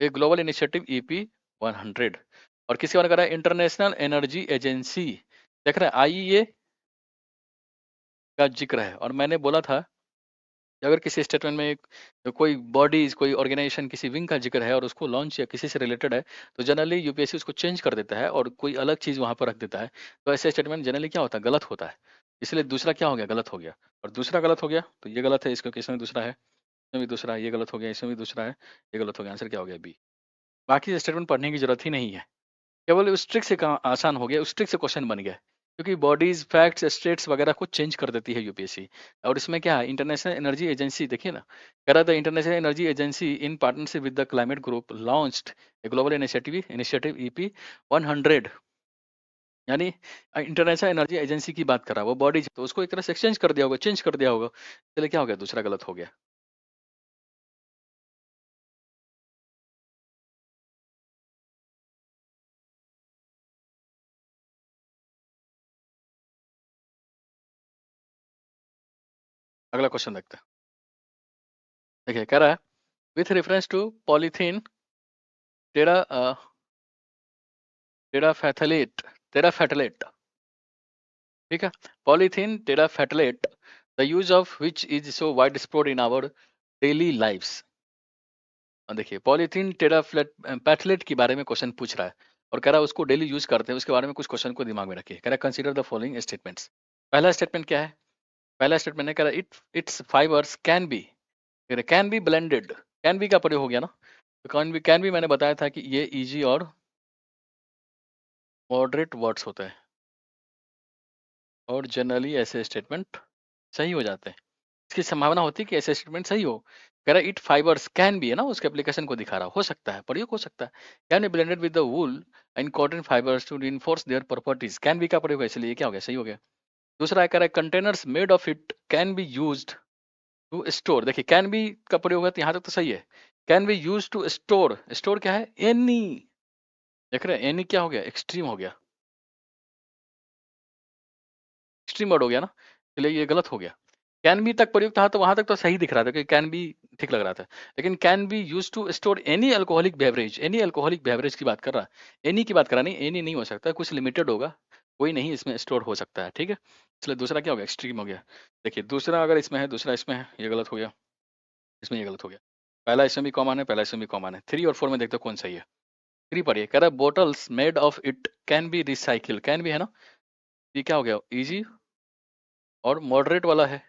a global initiative EP 100। और किसी और कह रहा है इंटरनेशनल एनर्जी एजेंसी, देख रहे हैं आईईए का जिक्र है, और मैंने बोला था कि अगर किसी स्टेटमेंट में कोई बॉडीज, कोई ऑर्गेनाइजेशन, किसी विंग का जिक्र है और उसको लॉन्च या किसी से रिलेटेड है, तो जनरली यूपीएससी उसको चेंज कर देता है और कोई अलग चीज वहां पर रख देता है। तो ऐसे स्टेटमेंट जनरली क्या होता है? गलत होता है। इसलिए दूसरा क्या हो गया? गलत हो गया। और दूसरा गलत हो गया तो ये गलत है, इसको इसमें दूसरा है, इसमें भी दूसरा है, ये गलत हो गया, इसमें भी दूसरा है, ये गलत हो गया। आंसर क्या हो गया? बी। बाकी स्टेटमेंट पढ़ने की जरूरत ही नहीं है, केवल उस ट्रिक से आसान हो गया, उस ट्रिक से क्वेश्चन बन गया, क्योंकि बॉडीज, फैक्ट्स, स्टेट्स वगैरह को चेंज कर देती है यूपीएससी। और इसमें क्या है? इंटरनेशनल एनर्जी एजेंसी, देखिए ना, कह रहा था international energy agency in partnership with the climate group launched a global initiative EP 100, यानी इंटरनेशनल एनर्जी एजेंसी की बात कर रहा है, वो बॉडी, तो उसको एक तरह से एक्सचेंज कर दिया होगा, चेंज कर दिया होगा, इसलिए क्या हो गया? दूसरा गलत हो गया। अगला क्वेश्चन देखते हैं। देखिए, कह रहा है with reference to polyethylene tera terephthalate, terephthalate, ठीक है, polyethylene terephthalate, the use of which is so widespread in our daily lives. देखिए, पॉलीथीन टेराफ्लेट पैथलेट के बारे में क्वेश्चन पूछ रहा है और कह रहा है उसको डेली यूज करते हैं, उसके बारे में कुछ क्वेश्चन को दिमाग में रखिए। कह रहा है कंसीडर द फॉलोइंग स्टेटमेंट्स। पहला स्टेटमेंट क्या है? पहला स्टेटमेंट है कह रहा it it's fibres can be blended. Can be का प्रयोग हो गया ना, तो कैन बी मैंने बताया था कि ये इजी और मॉडरेट वर्ड्स होते हैं, और जनरली ऐसे स्टेटमेंट सही हो जाते हैं। इसकी संभावना होती है कि ऐसे स्टेटमेंट सही हो। कह रहा है इट फाइबर्स कैन बी है ना, उसके एप्लीकेशन को दिखा रहा हो सकता है, प्रयोग हो सकता है। Can be blended with the wool and cotton fibres to reinforce their properties. Can be का प्रयोग है, इसलिए ये क्या हो गया, सही हो गया। दूसरा है कह रहा है containers made of it can be used to store. देखिए कैन बी का प्रयोग है तो यहाँ तक तो सही है। Can be use to store, store क्या है, एनी। देख रहे हैं एनी क्या हो गया, एक्सट्रीम हो गया, एक्सट्रीम वर्ड हो गया ना, इसलिए ये गलत हो गया। कैन बी तक प्रयुक्त था तो वहां तक तो सही दिख रहा था कि कैन बी ठीक लग रहा था, लेकिन can be use to store any alcoholic beverage, any alcoholic beverage की बात कर रहा है, एनी की बात कर रहा नहीं, एनी नहीं हो सकता, कुछ लिमिटेड होगा, कोई नहीं इसमें स्टोर हो सकता है, ठीक है। इसलिए दूसरा क्या हो गया, एक्सट्रीम हो गया। देखिए दूसरा अगर इसमें है, दूसरा इसमें है, ये गलत हो गया, इसमें ये गलत हो गया। पहला इसमें भी कॉमन है, पहला इसमें भी कॉमन है। 3 और 4 में देखते हो कौन सही है। 3 पढ़िए, कह रहा है bottles made of it can B recycle. Can भी है ना, ये क्या हो गया, इजी और मॉडरेट वाला है,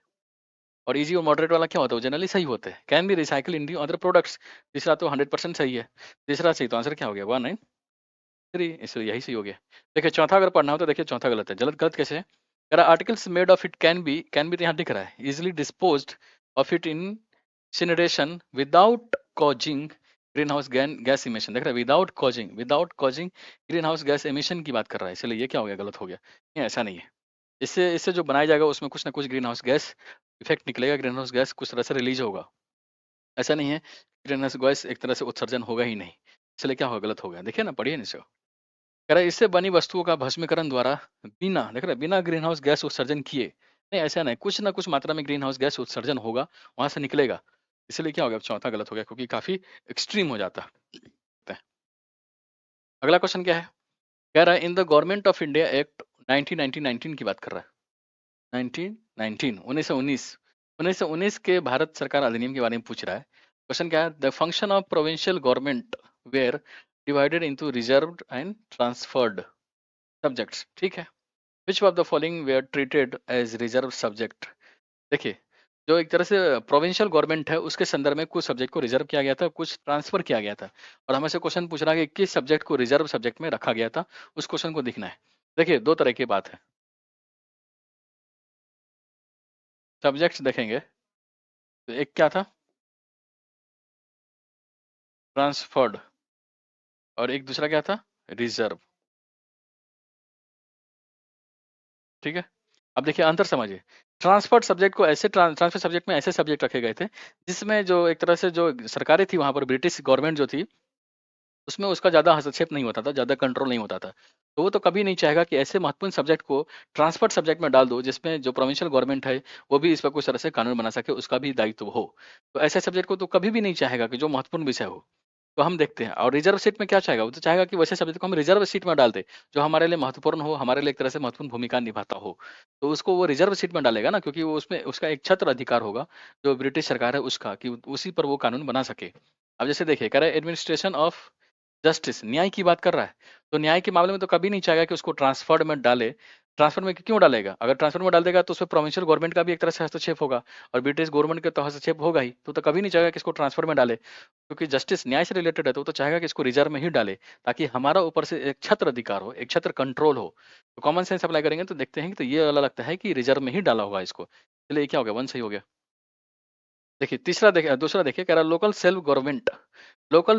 और इजी और मॉडरेट वाला क्या होता है, वो जनरली सही होते हैं। Can be recycle in the other products, तीसरा तो 100% सही है। तीसरा सही, तो आंसर क्या हो गया, 193, इसलिए यही सही हो गया। देखिए चौथा अगर पढ़ना हो तो देखिए चौथा गलत है। गलत गलत कैसे है, कह रहा articles made of it can B तो यहाँ दिख रहा है, easily disposed of it in incineration without causing green house gas emission. देख रहे हैं without causing green house gas emission की बात कर रहा है, इसलिए ये क्या हो गया, गलत हो गया। नहीं ऐसा नहीं है, इससे इससे जो बनाया जाएगा उसमें कुछ ना कुछ ग्रीन हाउस गैस इफेक्ट निकलेगा, ग्रीन हाउस गैस कुछ तरह से रिलीज होगा। ऐसा नहीं है ग्रीन हाउस गैस एक तरह से उत्सर्जन होगा ही नहीं, इसलिए क्या होगा, गलत हो गया। देखिए ना, पढ़िए ना इसे। कह रहा है इससे बनी वस्तुओं का भस्मीकरण द्वारा बिना, देख रहे हैं, बिना ग्रीन हाउस गैस उत्सर्जन किए, नहीं ऐसा नहीं, कुछ ना कुछ मात्रा में ग्रीन हाउस गैस उत्सर्जन होगा, वहां से निकलेगा, इसलिए क्या हो गया, चौथा गलत हो गया, क्योंकि काफी एक्सट्रीम हो जाता है। अगला क्वेश्चन क्या है, कह रहा है in the government of India act 1919 की बात कर रहा है, 1919 1919 के भारत सरकार अधिनियम के बारे में पूछ रहा है। क्वेश्चन क्या है, the function of provincial government were divided into reserved and transferred subjects, ठीक है। Which of the following were treated as reserve subject. देखिए जो एक तरह से प्रोविंशियल गवर्नमेंट है उसके संदर्भ में कुछ सब्जेक्ट को रिजर्व किया गया था, कुछ ट्रांसफर किया गया था, और हमें से क्वेश्चन पूछ रहा है कि किस सब्जेक्ट को रिजर्व सब्जेक्ट में रखा गया था, उस क्वेश्चन को दिखना है। देखिए दो तरह की बात है, सब्जेक्ट्स देखेंगे तो एक क्या था, ट्रांसफर्ड, और एक दूसरा क्या था, रिजर्व, ठीक है। अब देखिए अंतर समझिए, ट्रांसफर्ड सब्जेक्ट को ऐसे ट्रांसफर सब्जेक्ट में ऐसे सब्जेक्ट रखे गए थे जिसमें जो एक तरह से जो सरकारें थी वहां पर, ब्रिटिश गवर्नमेंट जो थी, उसमें उसका ज़्यादा हस्तक्षेप नहीं होता था, ज़्यादा कंट्रोल नहीं होता था। तो वो तो कभी नहीं चाहेगा कि ऐसे महत्वपूर्ण सब्जेक्ट को ट्रांसफर्ड सब्जेक्ट में डाल दो, जिसमें जो प्रोविंशियल गवर्नमेंट है, वो भी इस पर कुछ तरह से कानून बना सके, उसका भी दायित्व हो। तो ऐसे सब्जेक्ट को तो कभी भी नहीं चाहेगा कि जो महत्वपूर्ण विषय हो। तो हम देखते हैं, और रिजर्व सीट में क्या चाहेगा, वो तो चाहेगा कि वैसे सब्जेक्ट को हम रिजर्व सीट में डाल दें, जो हमारे लिए महत्वपूर्ण हो, हमारे लिए एक तरह से महत्वपूर्ण भूमिका निभाता हो। तो उसको वो रिजर्व सीट में डालेगा ना, क्योंकि वो उसमें उसका एक छत्र अधिकार होगा, जो ब्रिटिश सरकार है उसका, कि उसी पर वो कानून बना सके। अब जैसे देखिए, कह रहा है एडमिनिस्ट्रेशन ऑफ जस्टिस, न्याय की बात कर रहा है, तो न्याय के मामले में तो कभी नहीं चाहेगा कि उसको ट्रांसफर्ड में डाले। ट्रांसफर में क्यों डालेगा, अगर ट्रांसफर में डाल देगा तो उसमें प्रोविंशियल गवर्नमेंट का भी एक तरह से हस्तक्षेप होगा, और ब्रिटिश गवर्नमेंट का तो हस्तक्षेप होगा ही, तो कभी नहीं चाहेगा कि इसको ट्रांसफर में डाले, क्योंकि जस्टिस न्याय से रिलेटेड है, तो वो तो चाहेगा कि इसको रिजर्व में ही डाले, ताकि हमारा ऊपर से एक छत्र अधिकार हो, एक छत्र कंट्रोल हो। तो कॉमन सेंस अप्लाई करेंगे तो देखते हैं कि तो ये वाला लगता है कि रिजर्व में ही डाला होगा इसको, चलिए ये क्या हो गया, वन सही हो गया। देखिए तीसरा देखिए, दूसरा देखिए, कह रहा लोकल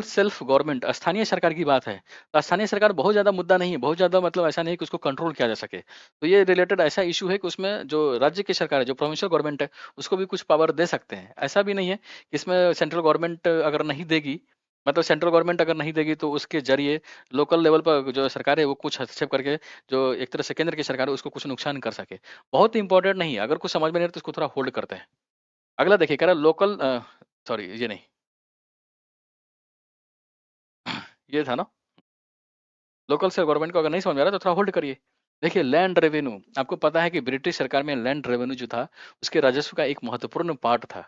सेल्फ गवर्नमेंट, स्थानीय सरकार की बात है। तो स्थानीय सरकार बहुत ज़्यादा मुद्दा नहीं है, बहुत ज़्यादा मतलब ऐसा नहीं है कि उसको कंट्रोल किया जा सके। तो ये रिलेटेड ऐसा इशू है कि उसमें जो राज्य की सरकार है, जो प्रोविंशियल गवर्नमेंट है, उसको भी कुछ पावर दे सकते हैं। ऐसा भी नहीं है कि इसमें सेंट्रल गवर्नमेंट अगर नहीं देगी, मतलब सेंट्रल गवर्नमेंट अगर नहीं देगी, तो उसके ज़रिए लोकल लेवल पर जो सरकार है वो कुछ हस्तक्षेप करके, जो एक तरह से केंद्र की सरकार है उसको कुछ नुकसान कर सके। बहुत इंपॉर्टेंट नहीं है, अगर कुछ समझ में नहीं आ रहा तो उसको थोड़ा होल्ड करते हैं। अगला देखिए, कह रहा है सॉरी ये नहीं, ये था ना, लोकल से गवर्नमेंट को अगर नहीं समझ में आ रहा तो थोड़ा होल्ड करिए। देखिए लैंड रेवेन्यू, आपको पता है कि ब्रिटिश सरकार में लैंड रेवेन्यू जो था, उसके राजस्व का एक महत्वपूर्ण पार्ट था।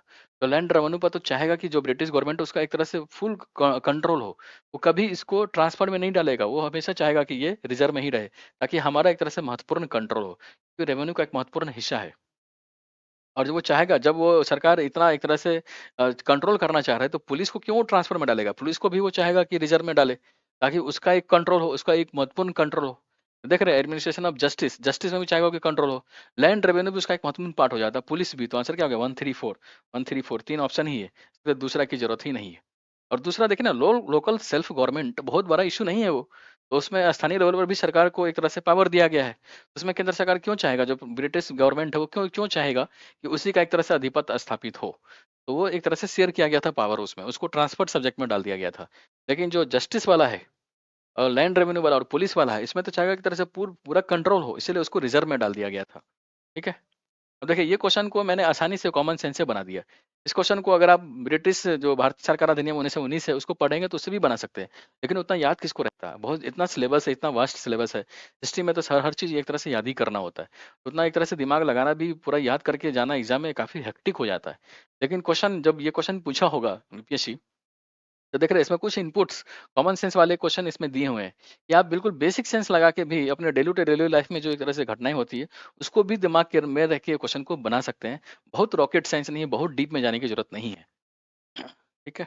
तो लैंड रेवेन्यू पर तो चाहेगा कि जो ब्रिटिश गवर्नमेंट है उसका एक तरह से फुल कंट्रोल हो। वो कभी इसको ट्रांसफर में नहीं डालेगा, वो हमेशा चाहेगा कि ये रिजर्व में ही रहे, ताकि हमारा एक तरह से महत्वपूर्ण कंट्रोल हो। क्योंकि रेवेन्यू का एक महत्वपूर्ण हिस्सा है। और जो वो चाहेगा, जब वो सरकार इतना एक तरह से कंट्रोल करना चाह रहा है, तो पुलिस को क्यों ट्रांसफर में डालेगा? पुलिस को भी वो चाहेगा कि रिजर्व में डाले, ताकि उसका एक कंट्रोल हो, उसका एक महत्वपूर्ण कंट्रोल हो। देख रहे हैं एडमिनिस्ट्रेशन ऑफ जस्टिस, जस्टिस में भी चाहेगा कि कंट्रोल हो। लैंड रेवेन्यू भी उसका एक महत्वपूर्ण पार्ट हो जाता है, पुलिस भी। तो आंसर क्या हो गया? 134, 134, 3 ऑप्शन ही है, इसलिए दूसरा की जरूरत ही नहीं है। और दूसरा देखिए ना, लोकल सेल्फ गवर्नमेंट बहुत बड़ा इशू नहीं है वो। तो उसमें स्थानीय लेवल पर भी सरकार को एक तरह से पावर दिया गया है। उसमें केंद्र सरकार क्यों चाहेगा, जो ब्रिटिश गवर्नमेंट है वो क्यों क्यों चाहेगा कि उसी का एक तरह से अधिपत्य स्थापित हो? तो वो एक तरह से शेयर किया गया था पावर उसमें, उसको ट्रांसफर सब्जेक्ट में डाल दिया गया था। लेकिन जो जस्टिस वाला है और लैंड रेवेन्यू वाला और पुलिस वाला है, इसमें तो चाहेगा एक तरह से पूरा कंट्रोल हो, इसीलिए उसको रिजर्व में डाल दिया गया था। ठीक है? अब देखिए ये क्वेश्चन को मैंने आसानी से कॉमन सेंस से बना दिया। इस क्वेश्चन को अगर आप ब्रिटिश जो भारत सरकार अधिनियम 1919 है उसको पढ़ेंगे तो उससे भी बना सकते हैं। लेकिन उतना याद किसको रहता है? बहुत इतना सिलेबस है, इतना वास्ट सिलेबस है। हिस्ट्री में तो हर हर चीज़ एक तरह से याद ही करना होता है। उतना एक तरह से दिमाग लगाना भी, पूरा याद करके जाना एग्जाम में काफ़ी हेक्टिक हो जाता है। लेकिन क्वेश्चन जब ये क्वेश्चन पूछा होगा यूपीएससी, तो देख रहे हैं इसमें कुछ इनपुट्स कॉमन सेंस वाले क्वेश्चन इसमें दिए हुए हैं कि आप बिल्कुल बेसिक सेंस लगा के भी अपने डेली टू डेली लाइफ में जो एक तरह से घटनाएं होती है उसको भी दिमाग के में रख के क्वेश्चन को बना सकते हैं। बहुत रॉकेट साइंस नहीं है, बहुत डीप में जाने की जरूरत नहीं है। ठीक है।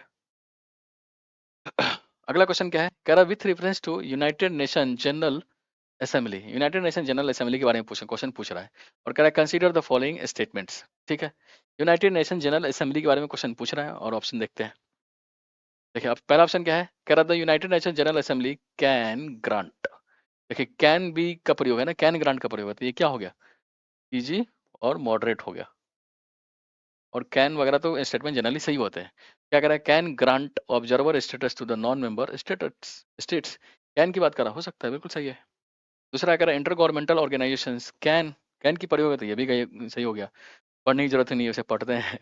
अगला क्वेश्चन क्या है? कह रहा with reference to United Nation General Assembly, United Nation General Assembly के बारे में क्वेश्चन पूछ रहा है। और कह रहा है कंसीडर द फॉलोइंग स्टेटमेंट्स। ठीक है। यूनाइटेड नेशन जनरल असेंबली के बारे में क्वेश्चन पूछ रहा है और ऑप्शन देखते हैं। देखिए अब पहला ऑप्शन क्या है? कह रहा the United Nation General assembly can grant. देखिए कैन बी का प्रयोग है ना, कैन ग्रांट का प्रयोग है, तो ये क्या हो गया? इजी और मॉडरेट हो गया। और कैन वगैरह तो स्टेटमेंट जनरली सही होते हैं। क्या कह रहा है? Can grant observer status to the non member states states. Can की बात कर रहा, हो सकता है, बिल्कुल सही है। दूसरा कह रहा है inter governmental organisations can, can की प्रयोग है, तो ये भी सही हो गया। पढ़ने की जरूरत ही नहीं है, उसे पढ़ते हैं।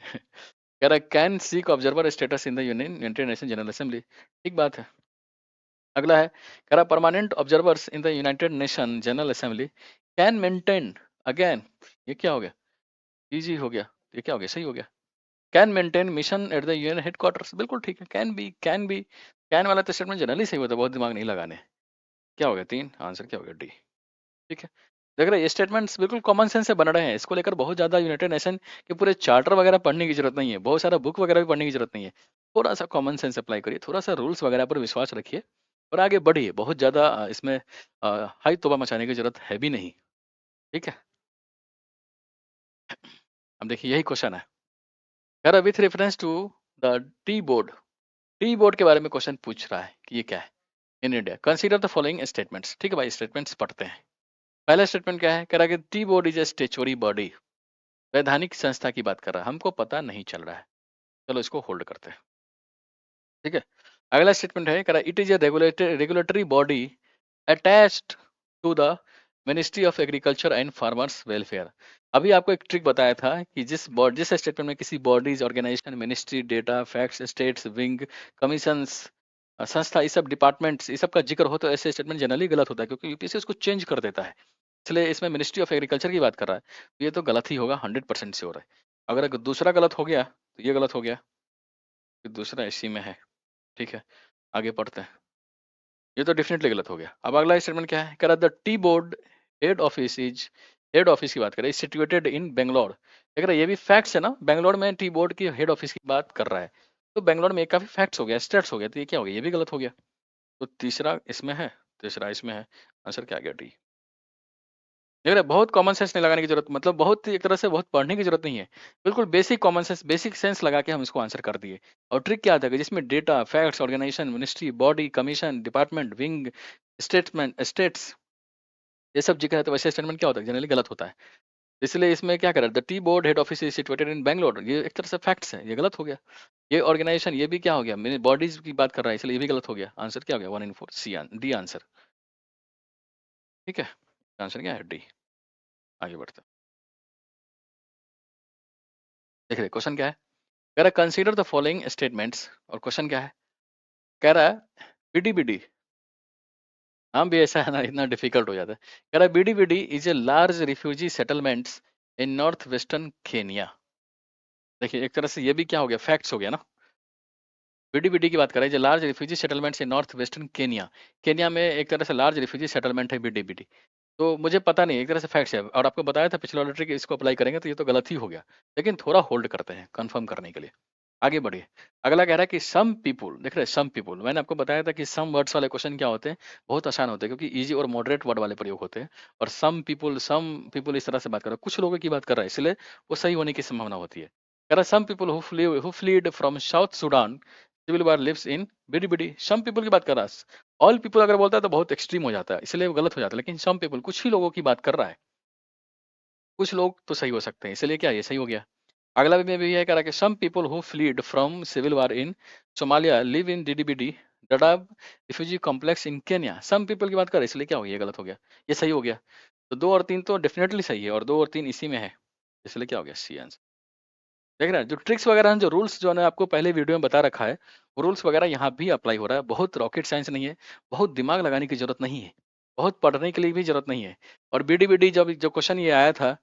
कह रहा है can seek observer status in the United Nation General assembly. ठीक बात है। अगला है, कह रहा permanent observers in the United Nation General assembly can maintain, again ये क्या हो गया? इजी हो गया। ये क्या हो गया? सही हो गया। Can maintain mission at the UN headquarters, बिल्कुल ठीक है। Can B, can be, can वाला तो स्टेटमेंट जनरली सही होता है, बहुत दिमाग नहीं लगाने। क्या हो गया? 3 आंसर क्या हो गया? डी। ठीक है। देख रहे हैं ये स्टेटमेंट्स बिल्कुल कॉमन सेंस से बन रहे हैं, इसको लेकर बहुत ज्यादा यूनाइटेड नेशन के पूरे चार्टर वगैरह पढ़ने की जरूरत नहीं है, बहुत सारा बुक वगैरह भी पढ़ने की जरूरत नहीं है। थोड़ा सा कॉमन सेंस अप्लाई करिए, थोड़ा सा रूल्स वगैरह पर विश्वास रखिए और आगे बढ़िए। बहुत ज्यादा इसमें हाई तोबा मचाने की जरूरत है भी नहीं। ठीक है। अब देखिए यही क्वेश्चन है। कह रहा with reference to the Tea Board, Tea Board के बारे में क्वेश्चन पूछ रहा है कि ये क्या है in India. Consider the following statements. ठीक है भाई, स्टेटमेंट्स पढ़ते हैं। पहला स्टेटमेंट क्या है? कह रहा है कि tea board is a statutory body, वैधानिक संस्था की बात कर रहा है, हमको पता नहीं चल रहा है, चलो इसको होल्ड करते हैं। ठीक है। अगला स्टेटमेंट है, कह रहा है it is a regulatory body attached to the Ministry of Agriculture and Farmers Welfare. अभी आपको एक ट्रिक बताया था कि जिस स्टेटमेंट में किसी bodies, organisation, ministry, data, facts, states, wing, commissions, संस्था, ये सब डिपार्टमेंट्स, ये सब का जिक्र हो तो ऐसे स्टेटमेंट जनरली गलत होता है, क्योंकि यूपीएससी उसको चेंज कर देता है। इसलिए इसमें मिनिस्ट्री ऑफ एग्रीकल्चर की बात कर रहा है, तो ये तो गलत ही होगा, 100% श्योर है। अगर दूसरा गलत हो गया तो ये गलत हो गया, फिर दूसरा इसी में है। ठीक है। आगे पढ़ते हैं। ये तो डेफिनेटली गलत हो गया। अब अगला स्टेटमेंट क्या है? कह रहा the Tea board head office is, head office की बात कर रहा है, सिचुएटेड इन बेंगलोर। देख रहा है ये भी फैक्ट्स है ना, बेंगलोर में टी बोर्ड की हेड ऑफिस की बात कर रहा है, तो बेंगलोर में काफी फैक्ट्स हो गया, स्टेट्स हो गया, तो ये क्या हो गया? ये भी गलत हो गया। तो तीसरा इसमें है, तीसरा इसमें है, आंसर क्या आ गया? डी। देख रहे हैं, बहुत कॉमन सेंस नहीं लगाने की जरूरत, मतलब बहुत एक तरह से बहुत पढ़ने की जरूरत नहीं है। बिल्कुल basic common sense, basic sense लगा के हम इसको आंसर कर दिए। और ट्रिक क्या था कि जिसमें data, facts, organisation, ministry, body, commission, department, wing, statement, states, ये सब जिक्र है, तो वैसे स्टेटमेंट क्या होता है? जनरली गलत होता है। इसलिए इसमें क्या करा, the Tea board head office is situated in Bangalore, ये एक तरह से फैक्ट्स है, ये गलत हो गया। ये ऑर्गेनाइजेशन, ये भी क्या हो गया? मैंने बॉडीज की बात कर रहा है, इसलिए ये भी गलत हो गया। आंसर क्या हो गया? 1 इन 4, सी, डी आंसर। ठीक है। आंसर क्या है? डी। आगे बढ़ते हैं। देख रहे क्वेश्चन क्या है? कह रहा है कंसीडर द फॉलोइंग स्टेटमेंट्स, और क्वेश्चन क्या है? कह रहा है बीडीबीडी, नाम भी ऐसा है ना, इतना डिफिकल्ट हो जाता है। कह रहा है Bidi Bidi is a large refugee settlements in north western Kenya. देखिए एक तरह से ये भी क्या हो गया, फैक्ट्स हो गया ना। बीडीबीडी की बात कर रहे हैं, जो large refugee settlements in north western Kenya. Kenya में एक तरह से लार्ज रिफ्यूजी सेटलमेंट है बीडीबीडी। तो मुझे पता नहीं, एक तरह से फैक्ट्स है, और आपको बताया था पिछले ऑडिटर कि इसको अप्लाई करेंगे तो ये तो गलत ही हो गया। लेकिन थोड़ा होल्ड करते हैं कंफर्म करने के लिए। आगे बढ़िए। अगला कह रहा है कि सम पीपुल, देख रहे हैं सम पीपुल, मैंने आपको बताया था कि सम वर्ड्स वाले क्वेश्चन क्या होते हैं, बहुत आसान होते हैं क्योंकि इजी और मॉडरेट वर्ड वाले प्रयोग होते हैं। और सम पीपुल इस तरह से बात कर रहा है, कुछ लोगों की बात कर रहा है, इसलिए वो सही होने की संभावना होती है। कह रहा है some people who fled from south Sudan civil war lives in Bidi. Some people की बात कर रहा है। ऑल पीपल अगर बोलता है तो बहुत एक्सट्रीम हो जाता है, इसलिए वो गलत हो जाता है, लेकिन सम पीपल कुछ ही लोगों की बात कर रहा है। कुछ लोग तो सही हो सकते हैं, इसलिए क्या ये सही हो गया। अगला भी में भी है कह रहा है कि some people who fled from civil war in Somalia live in डीडीबीडी Dadaab refugee complex in Kenya. Some people की बात कर रहे हैं, इसलिए क्या हो गया, ये गलत हो गया, ये सही हो गया। तो 2 और 3 तो डेफिनेटली सही है, और 2 और 3 इसी में है, इसलिए क्या हो गया, सी आंसर। देख रहे हैं जो ट्रिक्स वगैरह हैं, जो रूल्स जो मैंने आपको पहले वीडियो में बता रखा है, वो रूल्स वगैरह यहाँ भी अप्लाई हो रहा है। बहुत रॉकेट साइंस नहीं है, बहुत दिमाग लगाने की जरूरत नहीं है, बहुत पढ़ने के लिए भी जरूरत नहीं है। और बीडीबीडी जब जो क्वेश्चन ये आया था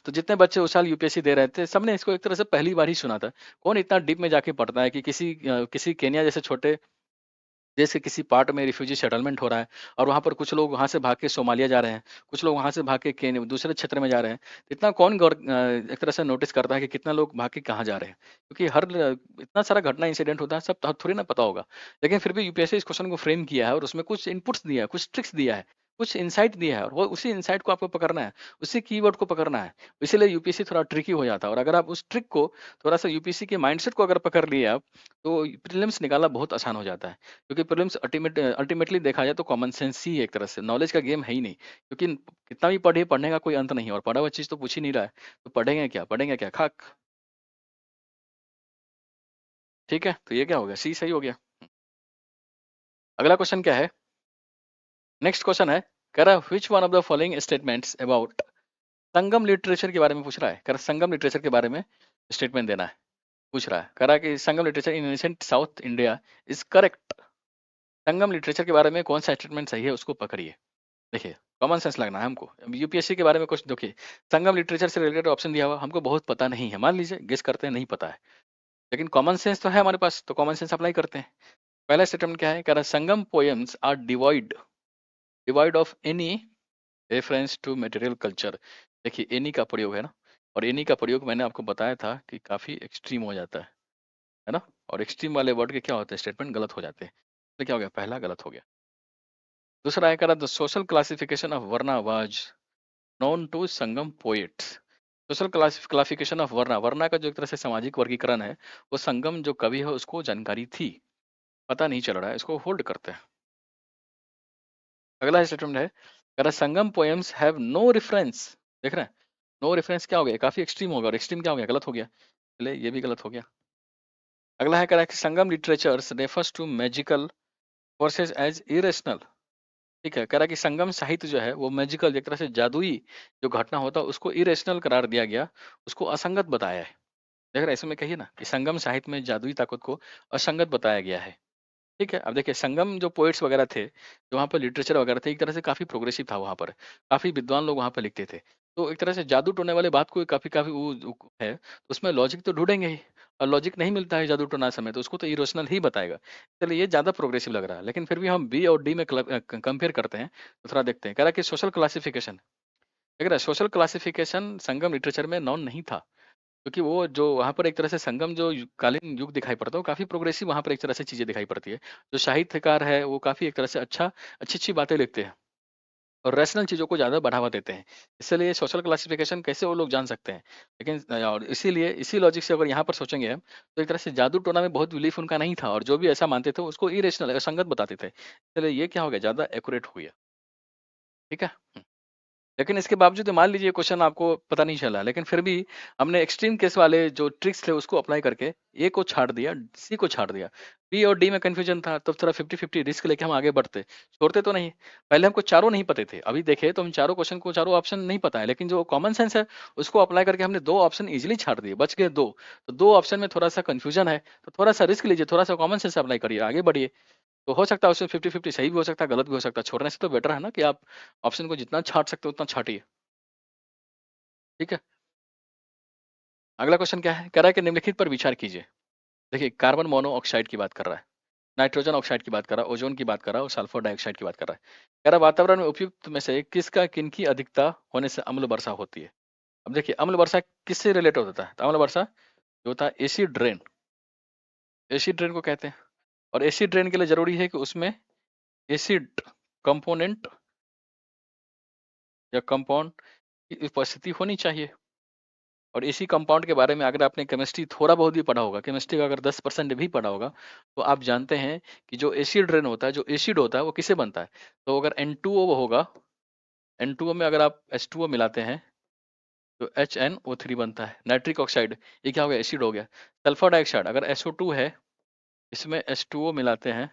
तो जितने बच्चे उस साल यूपीएससी दे रहे थे, सबने इसको एक तरह से पहली बार ही सुना था। कौन इतना डीप में जाके पढ़ता है कि किसी केन्या जैसे छोटे देश के किसी पार्ट में रिफ्यूजी सेटलमेंट हो रहा है, और वहाँ पर कुछ लोग वहाँ से भाग के सोमालिया जा रहे हैं, कुछ लोग वहाँ से भाग के दूसरे क्षेत्र में जा रहे हैं। इतना कौन एक तरह से नोटिस करता है कि कितना लोग भाग के कहाँ जा रहे हैं, क्योंकि इतना सारा घटना इंसिडेंट होता है, सब तो थोड़ी ना पता होगा। लेकिन फिर भी यूपीएससी इस क्वेश्चन को फ्रेम किया है और उसमें कुछ इनपुट्स दिया है, कुछ ट्रिक्स दिया है, कुछ इंसाइट दिया है, और वो उसी इंसाइट को आपको पकड़ना है, उसी कीवर्ड को पकड़ना है। इसीलिए यूपीएससी थोड़ा ट्रिकी हो जाता है, और अगर आप उस ट्रिक को थोड़ा सा यूपीएससी के माइंडसेट को अगर पकड़ लिए आप, तो प्रीलिम्स निकालना बहुत आसान हो जाता है। क्योंकि प्रीलिम्स अल्टीमेटली देखा जाए तो कॉमन सेंस ही है, एक तरह से नॉलेज का गेम है ही नहीं, क्योंकि कितना भी पढ़िए, पढ़ने का कोई अंत नहीं है, और पढ़ा हुआ चीज तो पूछ ही नहीं रहा है, तो पढ़ेंगे क्या खाक। ठीक है, तो ये क्या हो गया, सी सही हो गया। अगला क्वेश्चन क्या है, नेक्स्ट क्वेश्चन है, कह रहा है which one of the following statements about Sangam literature के बारे में पूछ रहा है। कह रहा है संगम लिटरेचर के बारे में स्टेटमेंट देना है, पूछ रहा है। कह रहा है कि Sangam literature in ancient South India is correct. Sangam literature के बारे में कौन सा स्टेटमेंट सही है, उसको पकड़िए। देखिए कॉमन सेंस लगना है हमको। यूपीएससी के बारे में कुछ देखिए, संगम लिटरेचर से रिलेटेड ऑप्शन दिया हुआ, हमको बहुत पता नहीं है, मान लीजिए गेस करते हैं नहीं पता है, लेकिन कॉमन सेंस तो है हमारे पास, तो कॉमन सेंस अप्लाई करते हैं। पहला स्टेटमेंट क्या है, कह रहा है Sangam poems are devoid devoid of any reference to material culture. देखिए एनी का प्रयोग है ना, और एनी का प्रयोग मैंने आपको बताया था कि काफी एक्सट्रीम हो जाता है ना, और एक्सट्रीम वाले वर्ड के क्या होते हैं, स्टेटमेंट गलत हो जाते हैं। तो क्या हो गया, पहला गलत हो गया। दूसरा है, कह रहा the social classification of varna was known to Sangam poets. Social classification of varna, varna का जो एक तरह से सामाजिक वर्गीकरण है, वो संगम जो कवि है उसको जानकारी थी, पता नहीं चल रहा है, इसको होल्ड करते हैं। अगला स्टेटमेंट है, कह रहा है Sangam poems have no reference. देख रहे हैं, नो रेफरेंस क्या हो गया, काफी एक्सट्रीम होगा, और एक्सट्रीम क्या हो गया, गलत हो गया, चलिए ये भी गलत हो गया। अगला है, कह रहा है कि Sangam literatures refers to magical verses as irrational. ठीक है, कह रहा है कि संगम साहित्य जो है वो मैजिकल, एक तरह से जादुई जो घटना होता है उसको इरेशनल करार दिया गया, उसको असंगत बताया है। देख रहे हैं, इसमें कहिए ना कि संगम साहित्य में जादुई ताकत को असंगत बताया गया है। ठीक है, अब देखिए संगम जो पोएट्स वगैरह थे, जो वहाँ पर लिटरेचर वगैरह थे, एक तरह से काफी प्रोग्रेसिव था वहाँ पर, काफी विद्वान लोग वहाँ पर लिखते थे। तो एक तरह से जादू टोने वाले बात को काफी काफी वो है, तो उसमें लॉजिक तो ढूंढेंगे ही, और लॉजिक नहीं मिलता है जादू टोना समय, तो उसको तो इरोशनल ही बताएगा। चलिए ये ज्यादा प्रोग्रेसिव लग रहा है, लेकिन फिर भी हम बी और डी में कंपेयर करते हैं, तो थोड़ा देखते हैं। कह रहा है कि सोशल क्लासिफिकेशन, देख रहा है सोशल क्लासिफिकेशन संगम लिटरेचर में नॉन नहीं था, क्योंकि वो जो वहाँ पर एक तरह से संगम जो कालीन युग दिखाई पड़ता है, वो काफ़ी प्रोग्रेसिव वहाँ पर एक तरह से चीज़ें दिखाई पड़ती है। जो साहित्यकार है वो काफ़ी एक तरह से अच्छी-अच्छी बातें लिखते हैं, और रैशनल चीज़ों को ज़्यादा बढ़ावा देते हैं। इसलिए सोशल क्लासिफिकेशन कैसे वो लोग जान सकते हैं। लेकिन और इसीलिए इसी लॉजिक से अगर यहाँ पर सोचेंगे हम, तो एक तरह से जादू टोना में बहुत बिलीफ उनका नहीं था, और जो भी ऐसा मानते थे उसको इरेशनल असंगत बताते थे। इसलिए ये क्या हो गया, ज़्यादा एक्यूरेट हो गया। ठीक है? लेकिन इसके बावजूद मान लीजिए क्वेश्चन आपको पता नहीं चला, लेकिन फिर भी हमने एक्सट्रीम केस वाले जो ट्रिक्स थे उसको अप्लाई करके ए को छाड़ दिया, सी को छाड़ दिया। बी और डी में कंफ्यूजन था, तो थोड़ा 50-50 रिस्क लेके हम आगे बढ़ते, छोड़ते तो नहीं। पहले हमको चारों नहीं पते थे, अभी देखे तो हम चारों क्वेश्चन को चारों ऑप्शन नहीं पता है, लेकिन जो कॉमन सेंस है उसको अप्लाई करके हमने 2 ऑप्शन इजीली छाड़ दिए, बच गए 2। तो 2 ऑप्शन में थोड़ा सा कंफ्यूजन है, तो थोड़ा सा रिस्क लीजिए, थोड़ा सा कॉमन सेंस अप्लाई करिए, आगे बढ़िए। तो हो सकता है उसमें 50-50 सही भी हो सकता है, गलत भी हो सकता है। छोड़ने से तो बेटर है ना कि आप ऑप्शन को जितना छाँट सकते हो उतना छाँटिए। ठीक है? अगला क्वेश्चन क्या है? कह रहा है कि निम्नलिखित पर विचार कीजिए। देखिए, कार्बन मोनोऑक्साइड की बात कर रहा है, नाइट्रोजन ऑक्साइड की बात कर रहा है, ओज़ोन की बात कर रहा है और सल्फर डाइऑक्साइड की बात कर रहा है। कह रहा है वातावरण में उपयुक्त में से किनकी अधिकता होने से अम्ल वर्षा होती है? अब देखिए, अम्ल वर्षा किससे रिलेटेड होता है? तो अम्ल वर्षा जो होता है एसिड रेन को कहते हैं। और एसिड रेन के लिए ज़रूरी है कि उसमें एसिड कंपोनेंट या कंपाउंड की उपस्थिति होनी चाहिए। और इसी कंपाउंड के बारे में अगर आपने केमिस्ट्री थोड़ा बहुत भी पढ़ा होगा, केमिस्ट्री का अगर 10% भी पढ़ा होगा, तो आप जानते हैं कि जो एसिड रेन होता है, जो एसिड होता है, वो किससे बनता है? तो अगर N2O होगा, N2O में अगर आप H2O मिलाते हैं, तो HNO3 बनता है। नाइट्रिक ऑक्साइड, ये क्या हो गया? एसिड हो गया। सल्फर डाइऑक्साइड अगर SO2 है, इसमें H2O मिलाते हैं,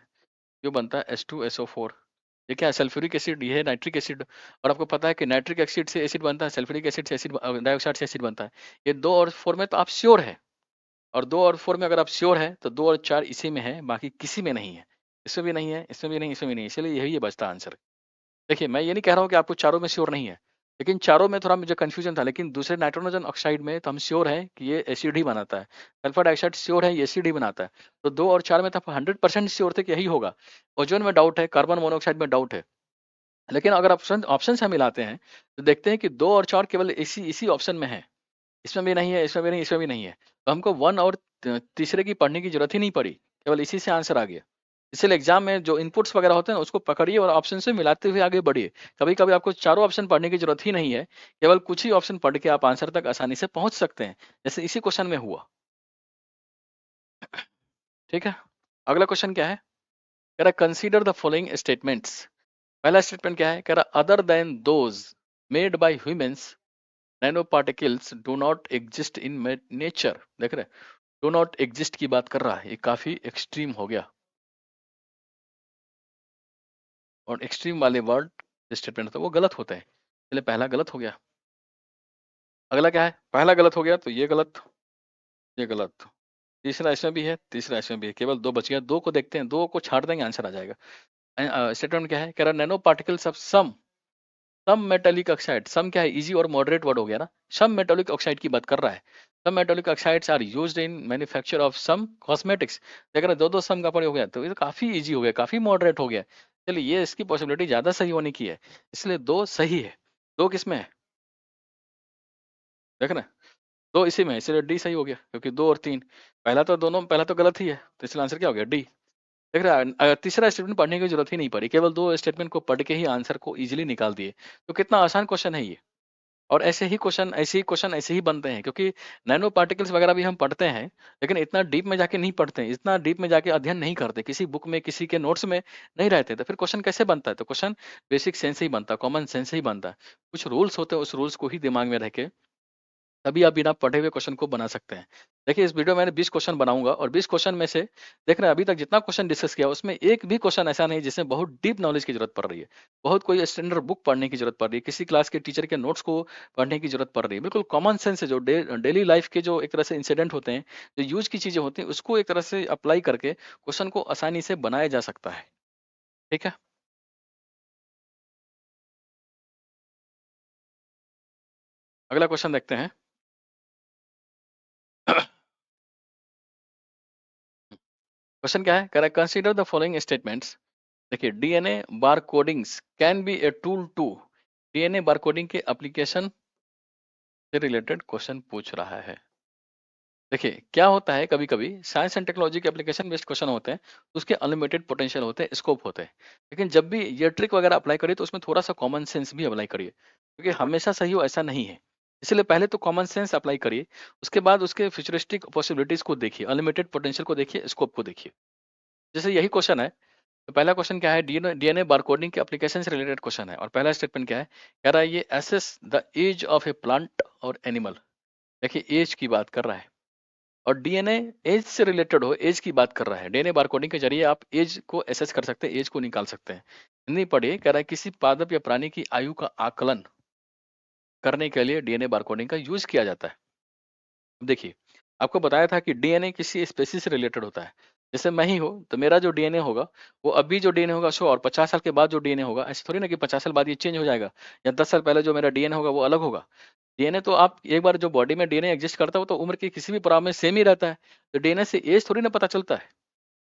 जो बनता है H2SO4। ये क्या है? सल्फ्यूरिक एसिड, ये है नाइट्रिक एसिड। और आपको पता है कि नाइट्रिक एसिड से एसिड बनता है, सल्फ्यूरिक एसिड से एसिड डाइऑक्साइड से एसिड बनता है। ये 2 और 4 में तो आप श्योर है। और 2 और 4 में अगर आप श्योर हैं, तो 2 और 4 इसी में है, बाकी किसी में नहीं है। इसमें भी नहीं है, इसमें भी नहीं, इसमें भी नहीं है, इसलिए यही है बचता आंसर। देखिए, मैं ये नहीं कह रहा हूँ कि आपको चारों में श्योर नहीं है, लेकिन चारों में थोड़ा मुझे कन्फ्यूजन था, लेकिन दूसरे नाइट्रोजन ऑक्साइड में तो हम श्योर हैं कि ये एसिड ही बनाता है। सल्फर डाइऑक्साइड श्योर है, ये एसिड ही बनाता है। तो 2 और 4 में तो आप 100% श्योर थे कि यही होगा। ओज़ोन में डाउट है, कार्बन मोनोऑक्साइड में डाउट है। लेकिन अगर ऑप्शन से हम मिलाते हैं, तो देखते हैं कि 2 और 4 केवल इसी इसी ऑप्शन में है। इसमें भी नहीं है, इसमें भी नहीं, इसमें भी नहीं है। तो हमको 1 और तीसरे की पढ़ने की ज़रूरत ही नहीं पड़ी, केवल इसी से आंसर आ गया। इसलिए एग्ज़ाम में जो इनपुट्स वगैरह होते हैं ना, उसको पकड़िए और ऑप्शन से मिलाते हुए आगे बढ़िए। कभी-कभी आपको चारों ऑप्शन पढ़ने की ज़रूरत ही नहीं है, केवल कुछ ही ऑप्शन पढ़ के आप आंसर तक आसानी से पहुँच सकते हैं, जैसे इसी क्वेश्चन में हुआ। ठीक है? अगला क्वेश्चन क्या है? कह रहा है कंसीडर द फॉलोइंग स्टेटमेंट्स। पहला स्टेटमेंट क्या है? कह रहा other than those made by humans nano particles do not exist in nature. देख रहे हैं? डू नॉट एग्जिस्ट की बात कर रहा है, ये काफी एक्सट्रीम हो गया। और एक्सट्रीम वाले वर्ड स्टेटमेंट होता है वो गलत होते हैं, इसलिए पहला गलत हो गया। अगला क्या है? पहला गलत हो गया तो ये गलत, ये गलत। तीसरा इसमें भी है, तीसरा इसमें भी है, केवल 2 बच गया। 2 को देखते हैं, 2 को छाट देंगे, आंसर आ जाएगा। स्टेटमेंट क्या है? कह रहा nano particles of some metallic oxide. Some क्या है? इजी और मॉडरेट वर्ड हो गया ना। सम मेटालिक ऑक्साइड की बात कर रहा है। Some metallic oxides are used in manufacture of some cosmetics. देख रहे हैं, दो सम का प्रयोग हो गया, तो ये तो काफी इजी हो गया, काफी मॉडरेट हो गया। चलिए, ये इसकी पॉसिबिलिटी ज्यादा सही होने की है, इसलिए 2 सही है। 2 किसमें है? देख रहे हैं, 2 इसी में है, इसलिए डी सही हो गया, क्योंकि 2 और 3 पहला तो गलत ही है, तो इसलिए आंसर क्या हो गया? डी। देख रहा है, तीसरा स्टेटमेंट पढ़ने की जरूरत ही नहीं पड़ी, केवल 2 स्टेटमेंट को पढ़ के ही आंसर को इजीली निकाल दिए। तो कितना आसान क्वेश्चन है ये। और ऐसे ही बनते हैं, क्योंकि नैनो पार्टिकल्स वगैरह भी हम पढ़ते हैं, लेकिन इतना डीप में जाके नहीं पढ़ते हैं, इतना डीप में जाके अध्ययन नहीं करते, किसी बुक में, किसी के नोट्स में नहीं रहते, तो फिर क्वेश्चन कैसे बनता है? तो क्वेश्चन बेसिक सेंस से ही बनता है, कॉमन सेंस से ही बनता है। कुछ रूल्स होते हैं, उस रूल्स को ही दिमाग में रह के तभी आप बिना पढ़े हुए क्वेश्चन को बना सकते हैं। देखिए, इस वीडियो में मैंने 20 क्वेश्चन बनाऊंगा, और 20 क्वेश्चन में से देख रहे हैं अभी तक जितना क्वेश्चन डिस्कस किया, उसमें एक भी क्वेश्चन ऐसा नहीं जिसमें बहुत डीप नॉलेज की जरूरत पड़ रही है, बहुत कोई स्टैंडर्ड बुक पढ़ने की जरूरत पड़ रही है, किसी क्लास के टीचर के नोट्स को पढ़ने की जरूरत पड़ रही है। बिल्कुल कॉमन सेंस है, जो डेली लाइफ के जो एक तरह से इंसिडेंट होते हैं, जो यूज की चीजें होती हैं, उसको एक तरह से अप्लाई करके क्वेश्चन को आसानी से बनाया जा सकता है। ठीक है? अगला क्वेश्चन देखते हैं। क्वेश्चन क्या है? कह रहा है कंसीडर द फॉलोइंग स्टेटमेंट्स। देखिए, DNA bar codings can be a tool to. DNA bar coding के एप्लीकेशन से रिलेटेड क्वेश्चन पूछ रहा है। देखिए, क्या होता है, कभी कभी साइंस एंड टेक्नोलॉजी के एप्लीकेशन बेस्ड क्वेश्चन होते हैं, तो उसके अनलिमिटेड पोटेंशियल होते हैं, स्कोप होते हैं। लेकिन जब भी ये ट्रिक वगैरह अप्लाई करिए, तो उसमें थोड़ा सा कॉमन सेंस भी अप्लाई करिए, क्योंकि हमेशा सही हो ऐसा नहीं है। इसलिए पहले तो कॉमन सेंस अप्लाई करिए, उसके बाद उसके फ्यूचरिस्टिक पॉसिबिलिटीज को देखिए, अनलिमिटेड पोटेंशियल को देखिए, स्कोप को देखिए। जैसे यही क्वेश्चन है, तो पहला क्वेश्चन क्या है? डीएनए बारकोडिंग के एप्लीकेशन से रिलेटेड क्वेश्चन है, और पहला स्टेटमेंट क्या है? कह रहा है ये assess the age of a plant और एनिमल। देखिए, एज की बात कर रहा है, और डीएनए एज से रिलेटेड हो, एज की बात कर रहा है। डीएनए बारकोडिंग के जरिए आप एज को एसेस कर सकते हैं, एज को निकाल सकते हैं। नहीं पढ़िए, कह रहा है किसी पादप या प्राणी की आयु का आकलन करने के लिए डीएनए बारकोडिंग का यूज किया जाता है। देखिए, आपको बताया था कि डीएनए किसी स्पेसीज से रिलेटेड होता है, जैसे मैं ही हूँ तो मेरा जो डीएनए होगा वो अभी जो डीएनए होगा सो और 50 साल के बाद जो डीएनए होगा ऐसे थोड़ी ना कि 50 साल बाद ये चेंज हो जाएगा या 10 साल पहले जो मेरा डीएनए होगा वो अलग होगा। डीएनए तो आप एक बार जो बॉडी में डीएनए एग्जिस्ट करता है वो तो उम्र की किसी भी पड़ाव में सेम ही रहता है। तो डीएनए से एज थोड़ी ना पता चलता है।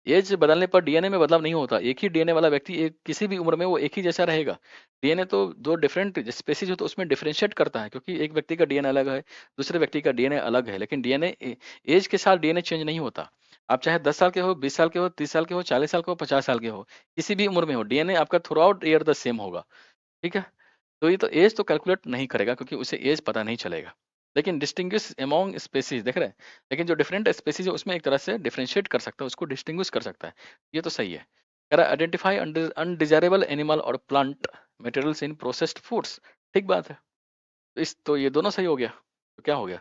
एज बदलने पर डीएनए में बदलाव नहीं होता। एक ही डीएनए वाला व्यक्ति एक किसी भी उम्र में वो एक ही जैसा रहेगा। डीएनए तो 2 डिफरेंट स्पेसीज़ हो तो उसमें डिफरेंशिएट करता है क्योंकि एक व्यक्ति का डीएनए अलग है, दूसरे व्यक्ति का डीएनए अलग है। लेकिन डीएनए एज के साथ डीएनए चेंज नहीं होता। आप चाहे 10 साल के हो, 20 साल के हो, 30 साल के हो, 40 साल के हो, 50 साल के हो, किसी भी उम्र में हो, डीएनए आपका through out year the same होगा। ठीक है? तो ये तो एज तो कैलकुलेट नहीं करेगा क्योंकि उसे एज पता नहीं चलेगा। लेकिन डिस्टिंग्विश अमॉन्ग स्पेसीज देख रहे हैं, लेकिन जो डिफरेंट स्पेसीज है उसमें एक तरह से डिफरेंशिएट कर सकता है, उसको डिस्टिंग्विश कर सकता है। ये तो सही है। कह रहा है आइडेंटिफाई अनडिजायरेबल एनिमल और plant materials in processed foods. ठीक बात है। तो इस तो ये दोनों सही हो गया। तो क्या हो गया?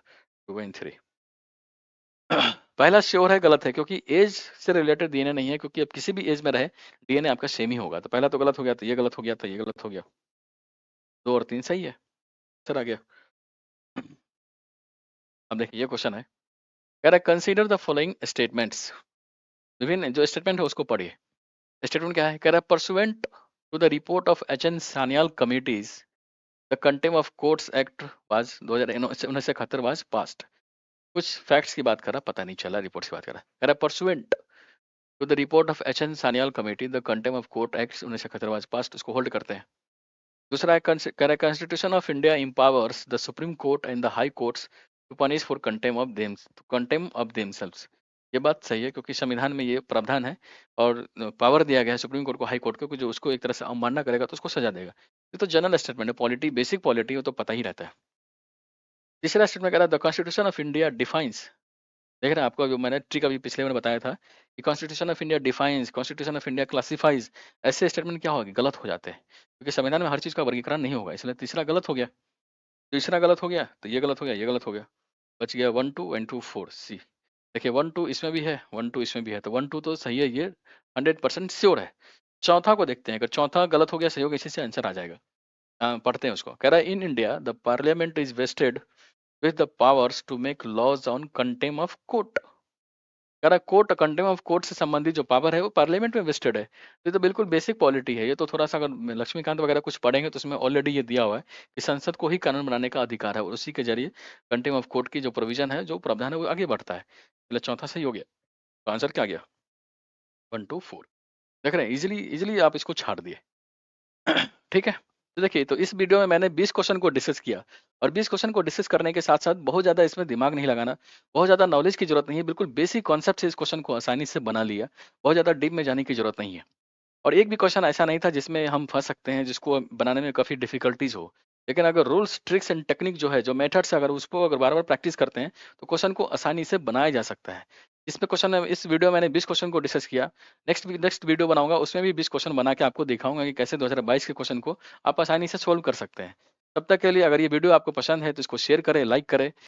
2 एंड 3। पहला श्योर है गलत है क्योंकि एज से रिलेटेड डीएनए नहीं है क्योंकि अब किसी भी एज में रहे डीएनए आपका सेम ही होगा। तो पहला तो गलत हो गया, तो ये गलत हो गया, तो ये गलत हो गया। 2 और 3 सही है। सर आ गया। अब देखिए ये क्वेश्चन है, कह रहा है कंसीडर द फॉलोइंग स्टेटमेंट्स। विभिन्न जो स्टेटमेंट है उसको पढ़िए। स्टेटमेंट क्या है? कह रहा है pursuant to the report of H N. Sanyal committees the contempt of courts act was 1971 was passed. कुछ फैक्ट्स की बात कर रहा, पता नहीं चला, रिपोर्ट्स की बात कर रहा है। कह रहा है pursuant to the report of H N. Sanyal committee the contempt of court act 1971 was passed, उसको होल्ड करते हैं। दूसरा है कह रहा है Constitution of India empowers the Supreme Court and the High Courts to punish for contempt of themselves. ये बात सही है क्योंकि संविधान में ये प्रावधान है और पावर दिया गया है सुप्रीम कोर्ट को, हाई कोर्ट को, कि जो उसको एक तरह से अवमानना करेगा तो उसको सजा देगा। ये तो जनरल स्टेटमेंट है, पॉलिटी बेसिक पॉलिटी हो तो पता ही रहता है। तीसरा स्टेटमेंट कह रहा है the constitution of India defines. देख रहे हैं आपको जो मैंने ट्रिक अभी पिछले में बताया था कि constitution of India defines, constitution of India classifies, ऐसे स्टेटमेंट क्या होगी? गलत हो जाते हैं क्योंकि संविधान में हर चीज़ का वर्गीकरण नहीं होगा, इसलिए तीसरा गलत हो गया। तीसरा गलत हो गया तो ये गलत हो गया, ये गलत हो गया। बच गया 1 2 एंड 2 4 सी। देखिए 1 2 इसमें भी है, 1 2 इसमें भी है, तो 1 2 तो सही है, ये 100% श्योर है। चौथा को देखते हैं, अगर चौथा गलत हो गया सही हो गया, इसी से आंसर आ जाएगा। पढ़ते हैं उसको। कह रहा है in India the Parliament is vested with the powers to make laws on contempt of court. कह रहा है कोर्ट, कंटेम ऑफ कोर्ट से संबंधित जो पावर है वो पार्लियामेंट में वेस्टेड है। तो ये तो बिल्कुल बेसिक पॉलिटी है। ये तो थोड़ा सा अगर लक्ष्मीकांत वगैरह कुछ पढ़ेंगे तो उसमें ऑलरेडी ये दिया हुआ है कि संसद को ही कानून बनाने का अधिकार है और उसी के जरिए कंटेम ऑफ कोर्ट की जो प्रोविजन है, जो प्रावधान है, वो आगे बढ़ता है। मतलब चौथा सही हो गया। तो आंसर क्या आ गया? 1 2 4। देख रहे हैं, इजिली इजिली आप इसको छाड़ दिए। ठीक है। तो देखिए, तो इस वीडियो में मैंने 20 क्वेश्चन को डिस्कस किया और 20 क्वेश्चन को डिस्कस करने के साथ साथ बहुत ज़्यादा इसमें दिमाग नहीं लगाना, बहुत ज़्यादा नॉलेज की जरूरत नहीं है, बिल्कुल बेसिक कॉन्सेप्ट से इस क्वेश्चन को आसानी से बना लिया। बहुत ज़्यादा डीप में जाने की जरूरत नहीं है। और एक भी क्वेश्चन ऐसा नहीं था जिसमें हम फंस सकते हैं, जिसको बनाने में काफ़ी डिफिकल्टीज हो। लेकिन अगर रूल्स, ट्रिक्स एंड टेक्निक जो है, जो मेथड्स, अगर उसको अगर बार बार प्रैक्टिस करते हैं तो क्वेश्चन को आसानी से बनाया जा सकता है। इसमें क्वेश्चन में, इस वीडियो में मैंने 20 क्वेश्चन को डिस्कस किया। नेक्स्ट वीडियो बनाऊंगा, उसमें भी 20 क्वेश्चन बना के आपको दिखाऊंगा कि कैसे 2022 के क्वेश्चन को आप आसानी से सोल्व कर सकते हैं। तब तक के लिए अगर ये वीडियो आपको पसंद है तो इसको शेयर करें, लाइक करें।